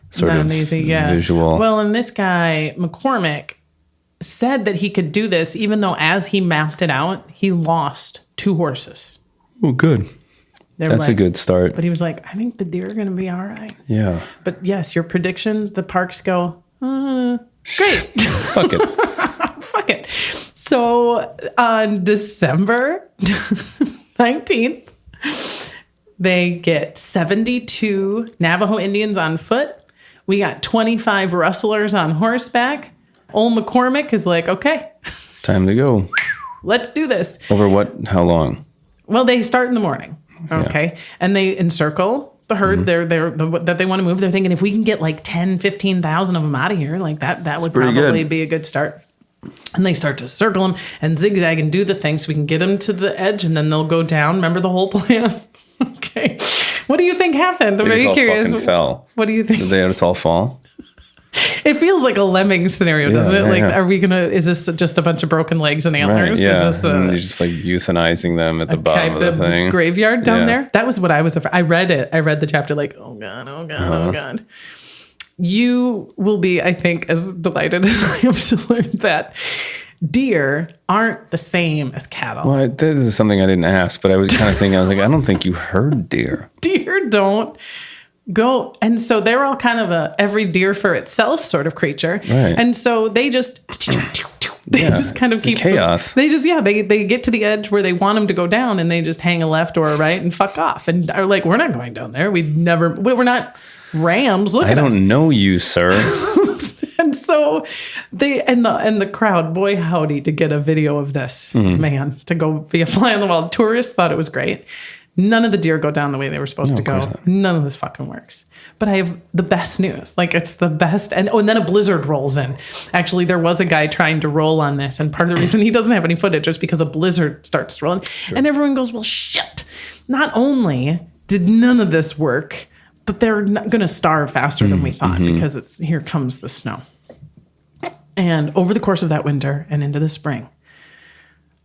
sort Not of easy, yeah. visual. Well, and this guy, McCormick, said that he could do this, even though as he mapped it out, he lost 2 horses. Oh, good. They were That's a like- good start. But he was like, I think the deer are going to be all right. Yeah. But yes, your prediction, the parks go, great. Fuck it. Fuck it. So on December 19th, they get 72 Navajo Indians on foot. We got 25 rustlers on horseback. Old McCormick is like, okay, Time to go. let's do this. Over what? How long? Well, they start in the morning. Okay. And they encircle the herd that they want to move. They're thinking if we can get like 10, 15,000 of them out of here, like that would pretty probably good. be a good start. And they start to circle them and zigzag and do the thing so we can get them to the edge and then they'll go down. Remember the whole plan? Okay. What do you think happened? I'm They just very all curious. fucking fell. What do you think? Did they just all fall? It feels like a lemming scenario, doesn't it? yeah, Like, yeah. is this just a bunch of broken legs and antlers? Yeah. Is this And you're just like euthanizing them at the bottom of the thing. graveyard down Yeah. there? That was what I was afraid. I read it. I read the chapter like, oh God, oh God, oh God. You will be, I think, as delighted as I am to learn that deer aren't the same as cattle. Well, this is something I didn't ask, but I was kind of thinking, I was like, I don't think you heard deer. Deer don't go. And so they're all kind of a every deer for itself sort of creature. Right. And so they just, they Yeah, just kind of it's keep chaos. They just, they get to the edge where they want them to go down and they just hang a left or a right and fuck off. And are like, we're not going down there. We're not rams. Look I at us. don't know you, sir. And so they and the crowd, boy howdy, to get a video of this, Mm-hmm. man, to go be a fly on the wall. Tourists thought it was great. None of the deer go down the way they were supposed to go. None of this fucking works. But I have the best news. Like, it's the best. And then a blizzard rolls in. Actually, there was a guy trying to roll on this. And part of the reason he doesn't have any footage is because a blizzard starts rolling. Sure. And everyone goes, well, shit. Not only did none of this work, but they're not going to starve faster than we thought because here comes the snow. And over the course of that winter and into the spring,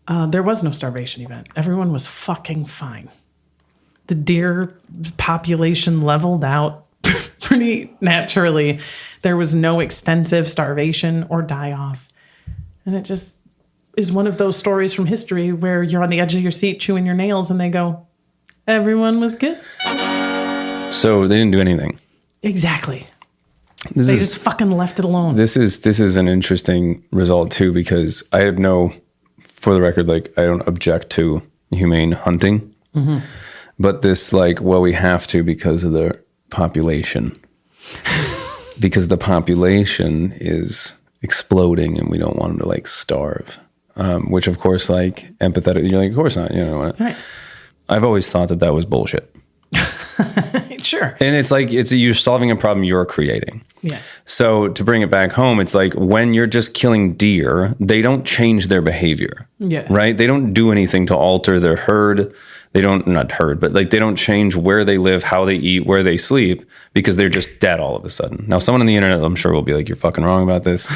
there was no starvation event. Everyone was fucking fine. The deer population leveled out pretty naturally. There was no extensive starvation or die-off. And it just is one of those stories from history where you're on the edge of your seat chewing your nails and they go, everyone was good. So they didn't do anything. Exactly. This They is just fucking left it alone. this is an interesting result too, because I have for the record, like, I don't object to humane hunting, but this, like, well, we have to because of the population, because the population is exploding and we don't want them to, like, starve. which of course, like empathetic, you're like, of course not, you know what? Right. I've always thought that was bullshit. Sure. And it's like, you're solving a problem you're creating. Yeah. So to bring it back home, it's like when you're just killing deer, they don't change their behavior. Yeah. Right? They don't do anything to alter their herd. They don't, not herd, but like they don't change where they live, how they eat, where they sleep, because they're just dead all of a sudden. Now, someone on the internet, I'm sure, will be like, you're fucking wrong about this.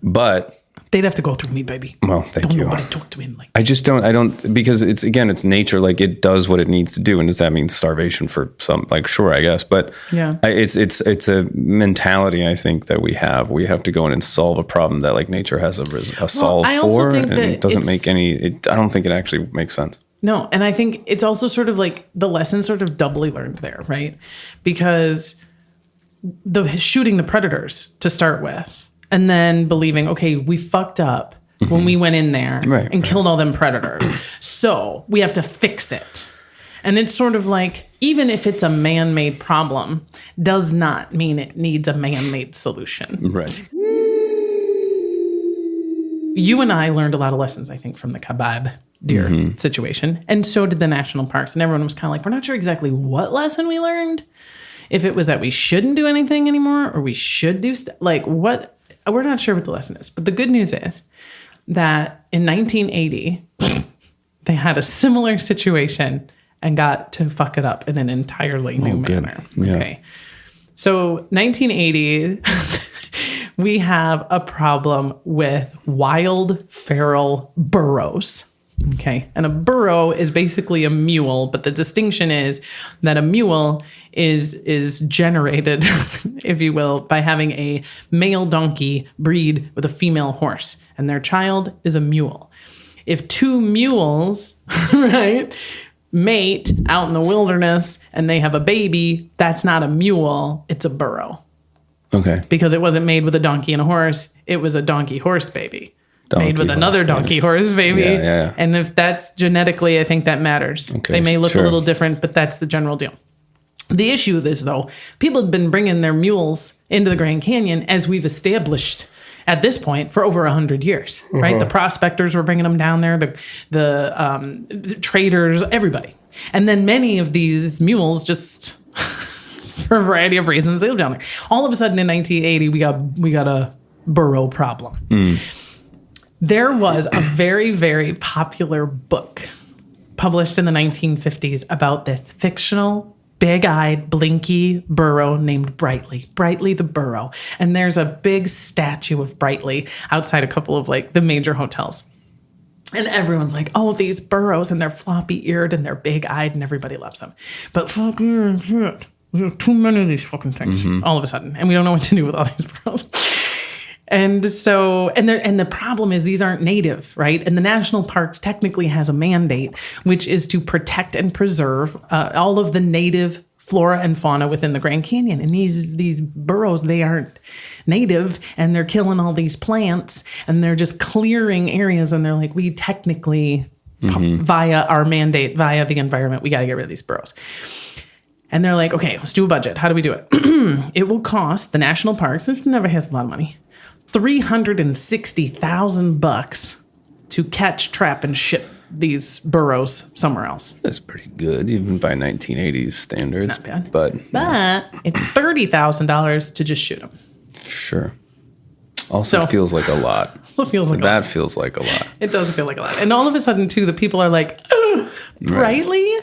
But they'd have to go through me, baby. well, thank you. Nobody talk to me like. I don't, because it's nature, like it does what it needs to do. And does that mean starvation for some, like, sure, I guess. But Yeah. it's a mentality, I think, that we have to go in and solve a problem that like nature has a solve I also for. think And that it doesn't make I don't think it actually makes sense. No, and I think it's also sort of like the lesson sort of doubly learned there, right? Because the shooting the predators to start with, and then believing, okay, we fucked up when we went in there and killed all them predators. So we have to fix it. And it's sort of like, even if it's a man-made problem, does not mean it needs a man-made solution. Right. You and I learned a lot of lessons, I think, from the kebab deer situation. And so did the national parks. And everyone was kind of like, we're not sure exactly what lesson we learned. If it was that we shouldn't do anything anymore or we should do like what, we're not sure what the lesson is. But the good news is that in 1980, they had a similar situation and got to fuck it up in an entirely new manner. Yeah. Okay. So 1980, we have a problem with wild feral burros. Okay. And a burro is basically a mule, but the distinction is that a mule is generated, if you will, by having a male donkey breed with a female horse, and their child is a mule. If two mules, right, mate out in the wilderness and they have a baby, that's not a mule, it's a burro. Okay. Because it wasn't made with a donkey and a horse, it was a donkey horse baby. Made with another donkey horse baby. Yeah. And if that's genetically, I think that matters. Okay, They may look sure. a little different, but that's the general deal. The issue is, though, people have been bringing their mules into the Grand Canyon, as we've established at this point, for over 100 years, right? The prospectors were bringing them down there, the traders, everybody. And then many of these mules just, for a variety of reasons, they live down there. All of a sudden in 1980, we got a burro problem. There was a very, very popular book published in the 1950s about this fictional, big-eyed, blinky burro named Brightly. Brightly the burro. And there's a big statue of Brightly outside a couple of like the major hotels. And everyone's like, oh, these burros, and they're floppy-eared and they're big-eyed and everybody loves them. But fucking shit. We have too many of these fucking things all of a sudden. And we don't know what to do with all these burros. And so, and the problem is these aren't native, right? And the national parks technically has a mandate, which is to protect and preserve all of the native flora and fauna within the Grand Canyon. And these burros, they aren't native, and they're killing all these plants, and they're just clearing areas. And they're like, we technically, via our mandate, via the environment, we got to get rid of these burros. And they're like, okay, let's do a budget. How do we do it? It will cost the national parks, which never has a lot of money, $360,000 to catch, trap, and ship these burros somewhere else. That's pretty good, even by 1980s standards. Not bad. But it's $30,000 to just shoot them. sure. Also So- feels like a lot. It feels like That feels like a lot. it does feel like a lot. And all of a sudden, too, the people are like, Brightly?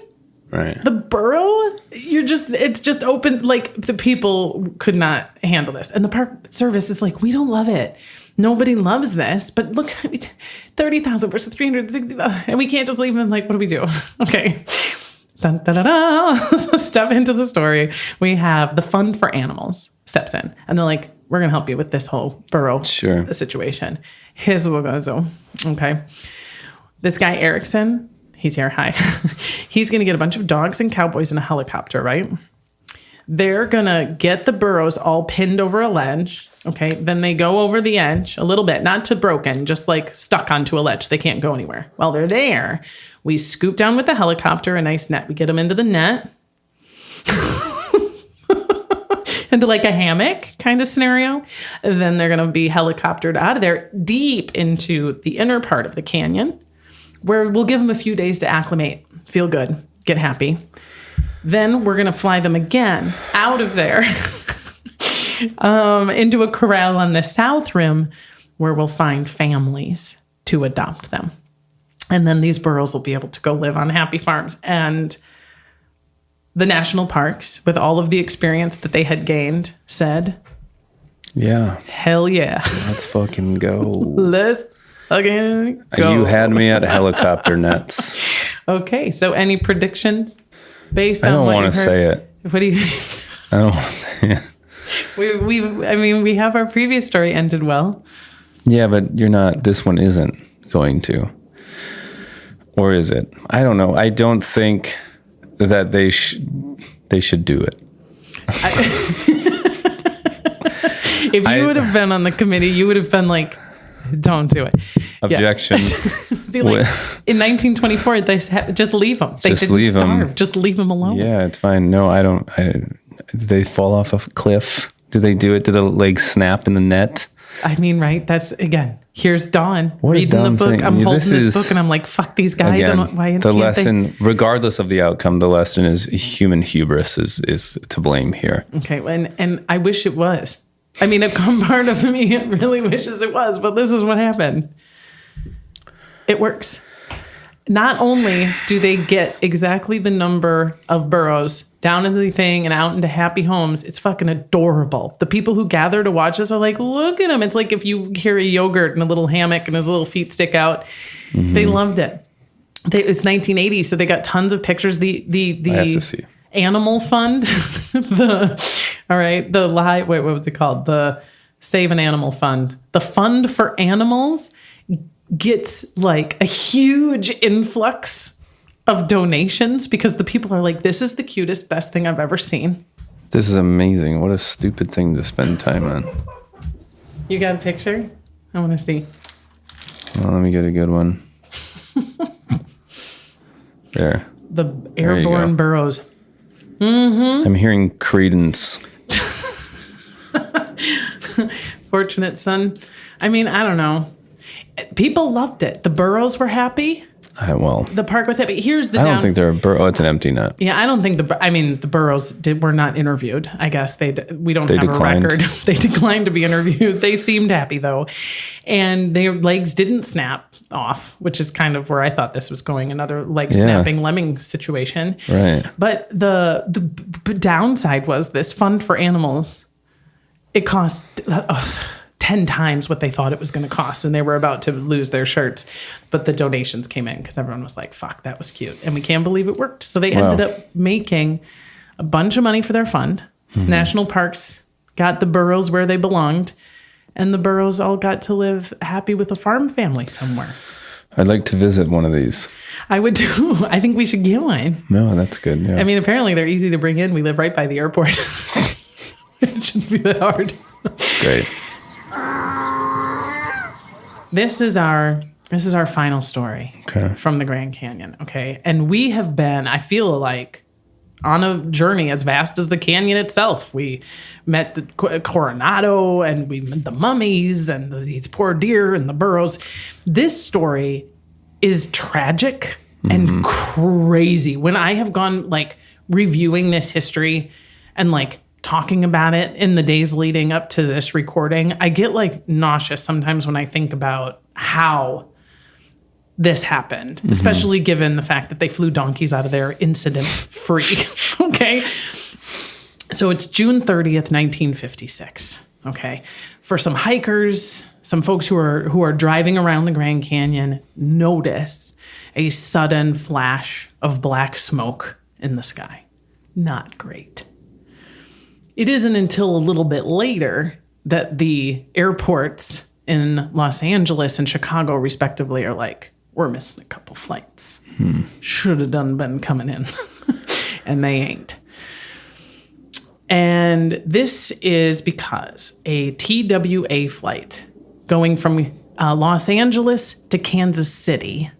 Right. The burrow? It's just open. Like, the people could not handle this. And the park service is like, we don't love it. Nobody loves this. But look, 30,000 versus 360,000. And we can't just leave them like, what do we do? Okay. Dun, da, da, da. Step into the story. We have the Fund for Animals steps in. And they're like, we're going to help you with this whole burrow situation. Here's what we're going to do. Okay. This guy, Erickson, he's here. Hi. He's going to get a bunch of dogs and cowboys in a helicopter, right? They're going to get the burros all pinned over a ledge. Okay. Then they go over the edge a little bit, not to broken, just like stuck onto a ledge. They can't go anywhere. While they're there, we scoop down with the helicopter, a nice net. We get them into the net. into like a hammock kind of scenario. And then they're going to be helicoptered out of there deep into the inner part of the canyon, where we'll give them a few days to acclimate, feel good, get happy. Then we're going to fly them again out of there into a corral on the south rim, where we'll find families to adopt them. And then these burros will be able to go live on happy farms. And the national parks, with all of the experience that they had gained, said, Yeah. hell yeah. Let's fucking go. Let's fucking go. You had me at helicopter nets. Okay, so any predictions based I on don't what you want heard? to say it. What do you I don't want to say it. we have our previous story ended well. Yeah, but you're not. This one isn't going to. Or is it? I don't know. I don't think that they should do it. If you would have been on the committee, you would have been like, don't do it. Objection. Be like, in 1924, they just leave them. They Just didn't leave 'em. starve. Just leave them alone. Yeah, it's fine. No, I don't. Do they fall off a cliff? Do they do it? Do the legs snap in the net? I mean, right? That's, again, here's Dawn What a reading the dumb book. thing. I'm Yeah, holding this this is- book and I'm like, fuck these guys. Again, Why the can't lesson, regardless of the outcome, the lesson is human hubris is to blame here. they? Okay, and I wish it was. I mean, a part of me really wishes it was, but this is what happened. It works. Not only do they get exactly the number of burros down into the thing and out into happy homes, it's fucking adorable. The people who gather to watch this are like, look at him. It's like if you hear a yogurt in a little hammock and his little feet stick out. They loved it. It's 1980, so they got tons of pictures. I have to see. Animal Fund, what was it called? The Save an Animal Fund. The Fund for Animals gets like a huge influx of donations because the people are like, this is the cutest, best thing I've ever seen. This is amazing. What a stupid thing to spend time on. You got a picture? I want to see. Well, let me get a good one. There. The you airborne go. burros. I'm hearing credence. Fortunate son. I mean, I don't know. People loved it. The burros were happy. The park was happy. Here's the I don't think they're a burro. Oh, it's an empty net. Yeah, I don't think the burros were not interviewed. I guess we don't have declined. a record. They declined to be interviewed. They seemed happy though, and their legs didn't snap off, which is kind of where I thought this was going. Another leg snapping lemming situation. Right. But the downside was this fund for animals. It cost 10 times what they thought it was going to cost, and they were about to lose their shirts. But the donations came in because everyone was like, fuck, that was cute. And we can't believe it worked. So they ended up making a bunch of money for their fund. National parks got the burros where they belonged, and the burros all got to live happy with a farm family somewhere. I'd like to visit one of these. I would too. I think we should get one. No, that's good. Yeah. I mean, apparently they're easy to bring in. We live right by the airport. It shouldn't be that hard. Great. This is our final story from the Grand Canyon, okay? And we have been, I feel like, on a journey as vast as the canyon itself. We met the Coronado, and we met the mummies, and these poor deer, and the burros. This story is tragic and crazy. When I have gone, like, reviewing this history and, like, talking about it in the days leading up to this recording, I get like nauseous sometimes when I think about how this happened, especially given the fact that they flew donkeys out of there incident free. Okay. So it's June 30th, 1956. Okay. For some hikers, some folks who are driving around the Grand Canyon notice a sudden flash of black smoke in the sky. Not great. It isn't until a little bit later that the airports in Los Angeles and Chicago, respectively, are like, we're missing a couple flights. Should have been coming in. And they ain't. And this is because a TWA flight going from Los Angeles to Kansas City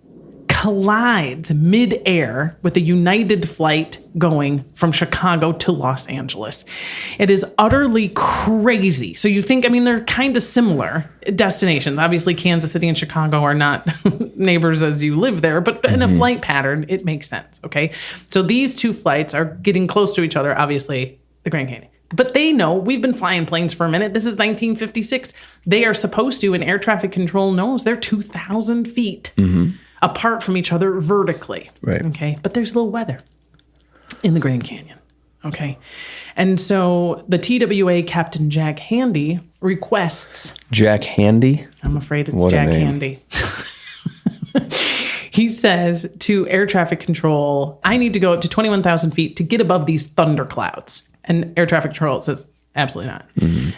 collides midair with a United flight going from Chicago to Los Angeles. It is utterly crazy. So you think, I mean, they're kind of similar destinations. Obviously, Kansas City and Chicago are not neighbors as you live there, but in a flight pattern, it makes sense, okay? So these two flights are getting close to each other, obviously, the Grand Canyon. But they know we've been flying planes for a minute. This is 1956. They are supposed to, and air traffic control knows they're 2,000 feet apart from each other vertically. Right. Okay. But there's low weather in the Grand Canyon. Okay. And so the TWA Captain Jack Handy requests. Jack Handy? I'm afraid it's What a Jack name. Handy. He says to air traffic control, I need to go up to 21,000 feet to get above these thunderclouds. And air traffic control says, absolutely not.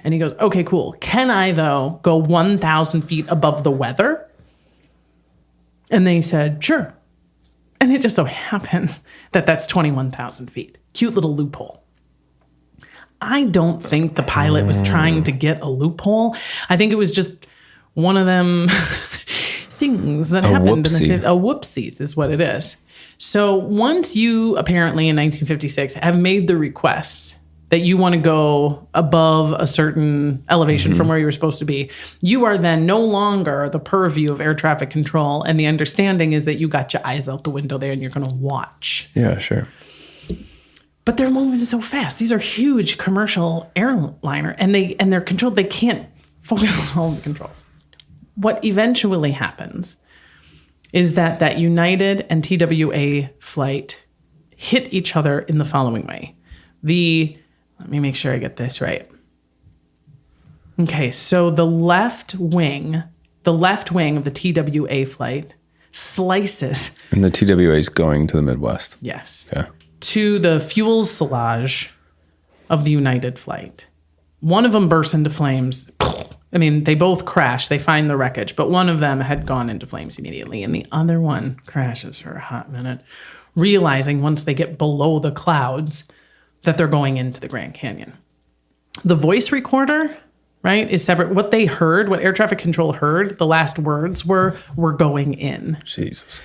And he goes, okay, cool. Can I, though, go 1,000 feet above the weather? And they said, sure. And it just so happens that that's 21,000 feet. Cute little loophole. I don't think the pilot was trying to get a loophole. I think it was just one of them things that happened. Whoopsie. A whoopsies is what it is. So once you apparently in 1956 have made the request that you want to go above a certain elevation from where you were supposed to be, you are then no longer the purview of air traffic control. And the understanding is that you got your eyes out the window there and you're going to watch. Yeah, sure. But they're moving so fast. These are huge commercial airliner, and they're controlled. They can't focus on all the controls. What eventually happens is that United and TWA flight hit each other in the following way. Let me make sure I get this right. Okay, so the left wing of the TWA flight slices. And the TWA is going to the Midwest. Yes. Yeah. To the fuselage of the United flight. One of them bursts into flames. I mean, they both crash. They find the wreckage, but one of them had gone into flames immediately, and the other one crashes for a hot minute, realizing once they get below the clouds that they're going into the Grand Canyon. The voice recorder, right, is separate. What they heard, what air traffic control heard, the last words were, "We're going in." Jesus.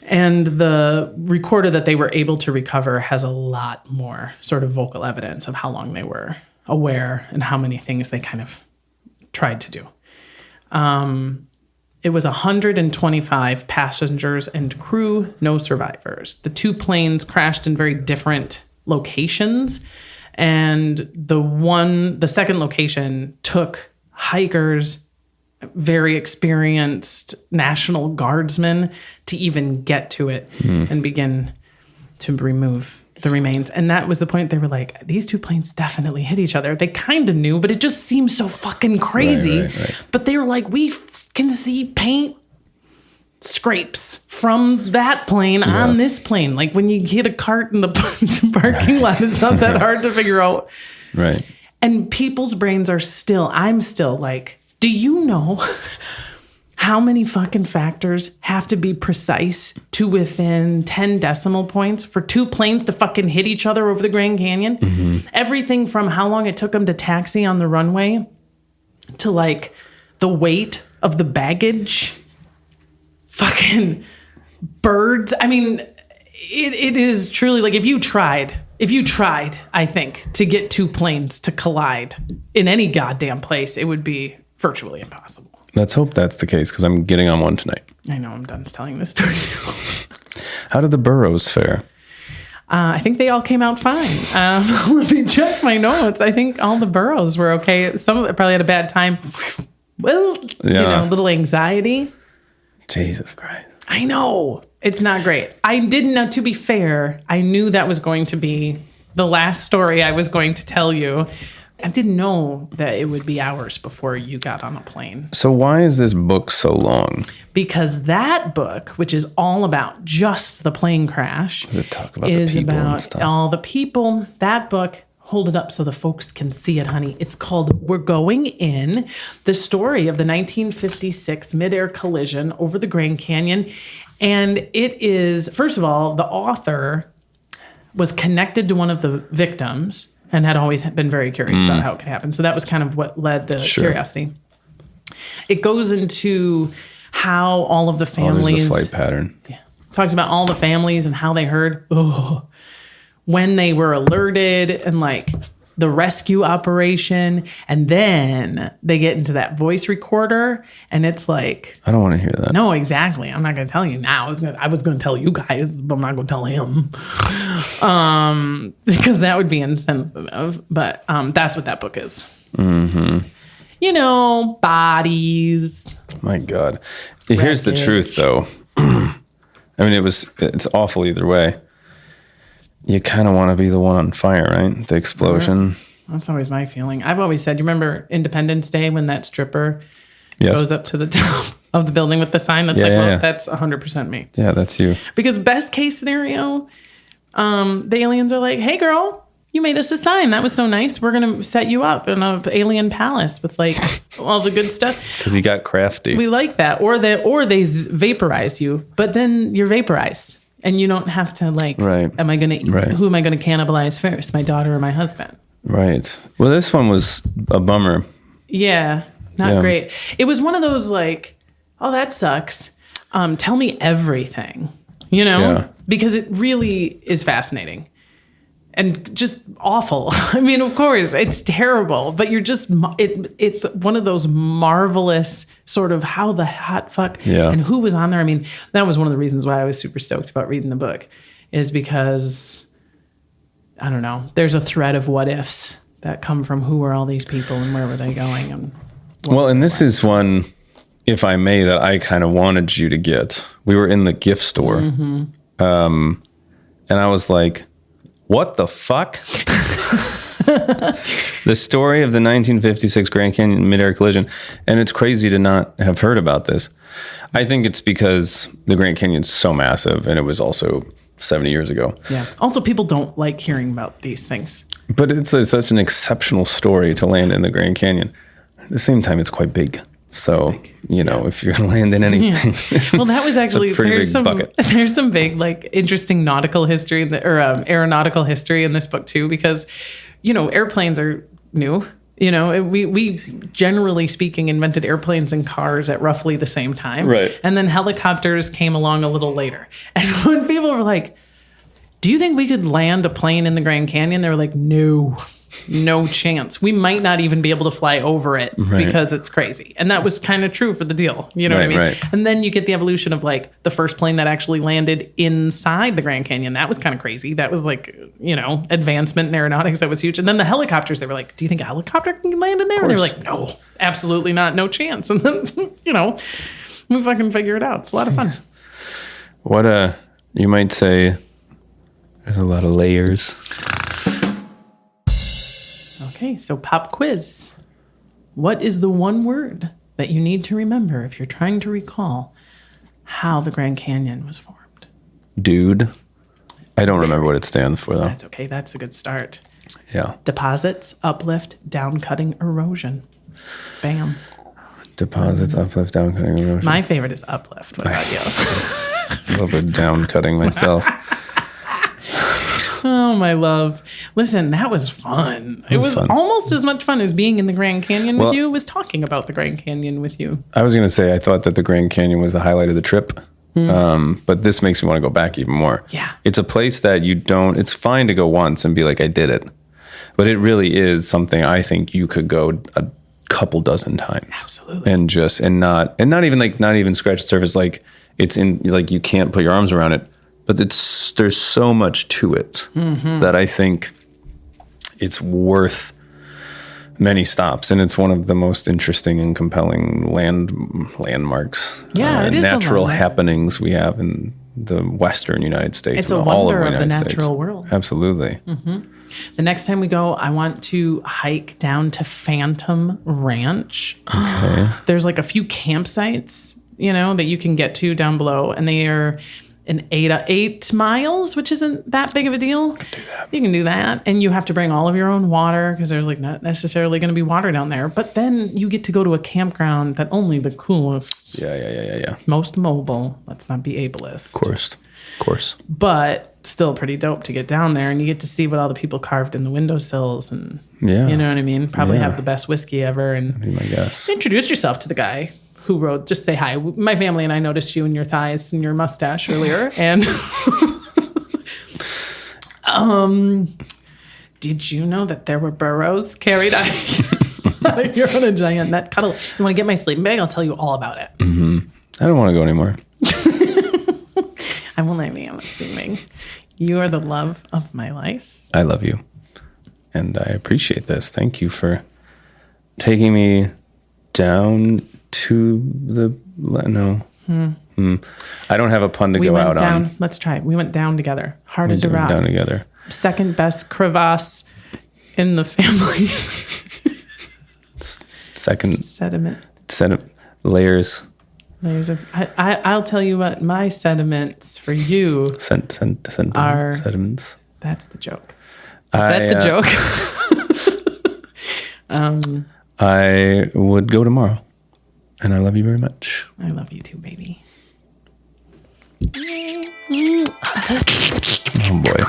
And the recorder that they were able to recover has a lot more sort of vocal evidence of how long they were aware and how many things they kind of tried to do. It was 125 passengers and crew, no survivors. The two planes crashed in very different locations. And the second location took hikers, very experienced National Guardsmen to even get to it and begin to remove the remains. And that was the point. They were like, these two planes definitely hit each other. They kind of knew, but it just seemed so fucking crazy. Right. But they were like, we can see paint scrapes from that plane on this plane. Like when you hit a cart in the parking lot, it's not that hard to figure out. Right. And people's brains are I'm still like, do you know how many fucking factors have to be precise to within 10 decimal points for two planes to fucking hit each other over the Grand Canyon? Everything from how long it took them to taxi on the runway to like the weight of the baggage, fucking birds. I mean, it is truly like if you tried, I think, to get two planes to collide in any goddamn place, it would be virtually impossible. Let's hope that's the case because I'm getting on one tonight. I know, I'm done telling this story too. How did the burros fare? I think they all came out fine. Let me check my notes. I think all the burros were okay. Some of it probably had a bad time. Well, a little anxiety. Jesus Christ. I know. It's not great. I didn't know, to be fair, I knew that was going to be the last story I was going to tell you. I didn't know that it would be hours before you got on a plane. So why is this book so long? Because that book, which is all about just the plane crash, Talk about is the people and about stuff. all the people. That book, hold it up so the folks can see it, honey. It's called We're Going In, the story of the 1956 midair collision over the Grand Canyon. And it is, first of all, the author was connected to one of the victims and had always been very curious about how it could happen. So that was kind of what led the curiosity. It goes into how all of the Oh, there's families a flight pattern. talks about all the families and how they heard when they were alerted and like the rescue operation, and then they get into that voice recorder and it's like, I don't want to hear that. no, exactly. I'm not going to tell you now. I was going to tell you guys, but I'm not going to tell him. Because that would be insensitive. But that's what that book is. Mm-hmm. You know, bodies. My God. Here's the truth, though. I mean, it's awful either way. You kind of want to be the one on fire, right? The explosion. That's always my feeling. I've always said, you remember Independence Day when that stripper goes up to the top of the building with the sign that's that's 100% me. Yeah, that's you. Because best case scenario, the aliens are like, hey, girl, you made us a sign. That was so nice. We're going to set you up in an alien palace with like all the good stuff. Because he got crafty. We like that. Or they vaporize you, but then you're vaporized. And you don't have to like, who am I going to cannibalize first, my daughter or my husband? Right. Well, this one was a bummer. Yeah, not great. It was one of those like, oh, that sucks. Tell me everything, because it really is fascinating and just awful. I mean, of course, it's terrible, but you're just, it's one of those marvelous sort of how the hot fuck and who was on there. I mean, that was one of the reasons why I was super stoked about reading the book, is because, I don't know, there's a thread of what ifs that come from who were all these people and where were they going. And this is one, if I may, that I kind of wanted you to get. We were in the gift store, and I was like, what the fuck? The story of the 1956 Grand Canyon Midair collision. And it's crazy to not have heard about this. I think it's because the Grand Canyon's so massive, and it was also 70 years ago. Yeah. Also, people don't like hearing about these things. But it's such an exceptional story to land in the Grand Canyon. At the same time, it's quite big. So, if you're going to land in anything. Yeah. Well, that was actually, there's some big, like, interesting nautical history aeronautical history in this book, too, because, airplanes are new. We generally speaking invented airplanes and cars at roughly the same time. Right. And then helicopters came along a little later. And when people were like, do you think we could land a plane in the Grand Canyon? They were like, no chance. We might not even be able to fly over it because it's crazy. And that was kind of true for the deal. You know what I mean? Right. And then you get the evolution of like the first plane that actually landed inside the Grand Canyon. That was kind of crazy. That was like, advancement in aeronautics. That was huge. And then the helicopters, they were like, do you think a helicopter can land in there? And they were like, no, absolutely not. No chance. And then, we fucking figure it out. It's a lot of fun. What, you might say there's a lot of layers. Okay, so pop quiz. What is the one word that you need to remember if you're trying to recall how the Grand Canyon was formed? Dude. I don't remember what it stands for, though. That's okay. That's a good start. Yeah. Deposits, uplift, downcutting, erosion. Bam. Deposits, uplift, downcutting, erosion. My favorite is uplift. What about you? A little bit downcutting myself. Oh, my love. Listen, that was fun. It was fun. Almost as much fun as being in the Grand Canyon with you was talking about the Grand Canyon with you. I was going to say, I thought that the Grand Canyon was the highlight of the trip. But this makes me want to go back even more. Yeah. It's a place that it's fine to go once and be like, I did it. But it really is something I think you could go a couple dozen times. Absolutely. And not even scratch the surface. Like it's in, like you can't put your arms around it. But there's so much to it that I think it's worth many stops, and it's one of the most interesting and compelling landmarks, it is natural happenings we have in the Western United States. It's a wonder of the natural world. Absolutely. Mm-hmm. The next time we go, I want to hike down to Phantom Ranch. Okay. There's like a few campsites, that you can get to down below, and they are in 8 miles, which isn't that big of a deal. You can do that. And you have to bring all of your own water because there's like not necessarily going to be water down there. But then you get to go to a campground that only the coolest, most mobile, let's not be ableist. Of course. But still pretty dope to get down there. And you get to see what all the people carved in the windowsills. And you know what I mean? Probably have the best whiskey ever. And I guess. Introduce yourself to the guy who wrote, just say hi. My family and I noticed you and your thighs and your mustache earlier. And did you know that there were burrows carried out of your on a giant net cuddle? You want to get my sleeping bag? I'll tell you all about it. Mm-hmm. I don't want to go anymore. I will not be, I'm assuming. You are the love of my life. I love you. And I appreciate this. Thank you for taking me down to the... No. I don't have a pun to go out down, on. Let's try it. We went down together. Hard as a rock. Down together. Second best crevasse in the family. Second... Sediment. Layers. Layers of... I'll tell you what, my sediments for you are... Sediments. That's the joke. Is that the joke? I would go tomorrow. And I love you very much. I love you too, baby. Oh, boy.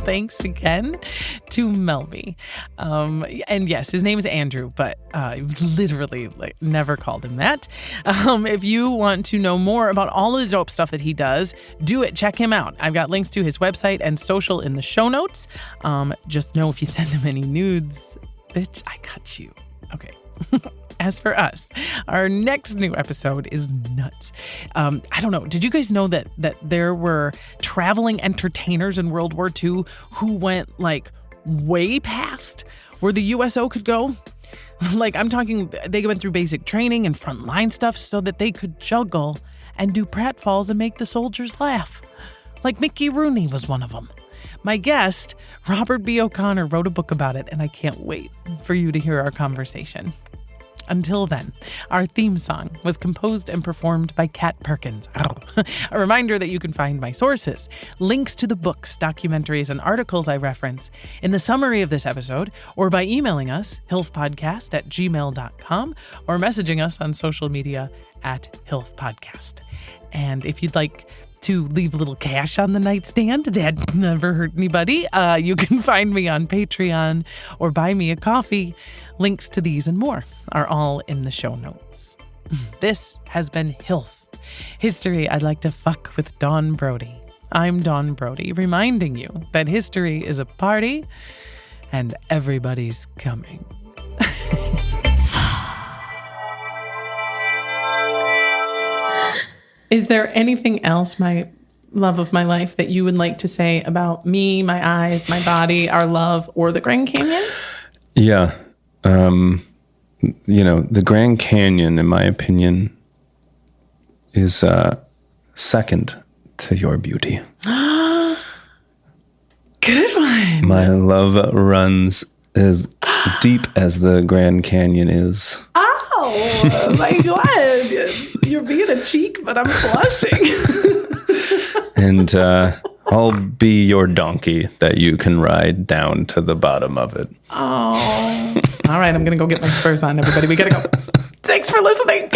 Thanks again to Melby. And yes, his name is Andrew, but I've literally never called him that. If you want to know more about all of the dope stuff that he does, do it. Check him out. I've got links to his website and social in the show notes. Just know if you send him any nudes, bitch, I got you. Okay. As for us, our next new episode is nuts. I don't know. Did you guys know that there were traveling entertainers in World War II who went way past where the USO could go? I'm talking, they went through basic training and frontline stuff so that they could juggle and do pratfalls and make the soldiers laugh. Mickey Rooney was one of them. My guest, Robert B. O'Connor, wrote a book about it, and I can't wait for you to hear our conversation. Until then, our theme song was composed and performed by Kat Perkins. A reminder that you can find my sources, links to the books, documentaries, and articles I reference in the summary of this episode, or by emailing us, hilfpodcast@gmail.com, or messaging us on social media @hilfpodcast. And if you'd like to leave a little cash on the nightstand, that never hurt anybody, you can find me on Patreon or buy me a coffee. Links to these and more are all in the show notes. This has been HILF, History I'd Like to Fuck with Dawn Brody. I'm Dawn Brody, reminding you that history is a party and everybody's coming. Is there anything else, my love of my life, that you would like to say about me, my eyes, my body, our love, or the Grand Canyon? Yeah. The Grand Canyon, in my opinion, is second to your beauty. Good one. My love runs as deep as the Grand Canyon is. Oh, my God. You're being a cheek, but I'm blushing. And I'll be your donkey that you can ride down to the bottom of it. Oh. All right, I'm going to go get my spurs on, everybody. We got to go. Thanks for listening.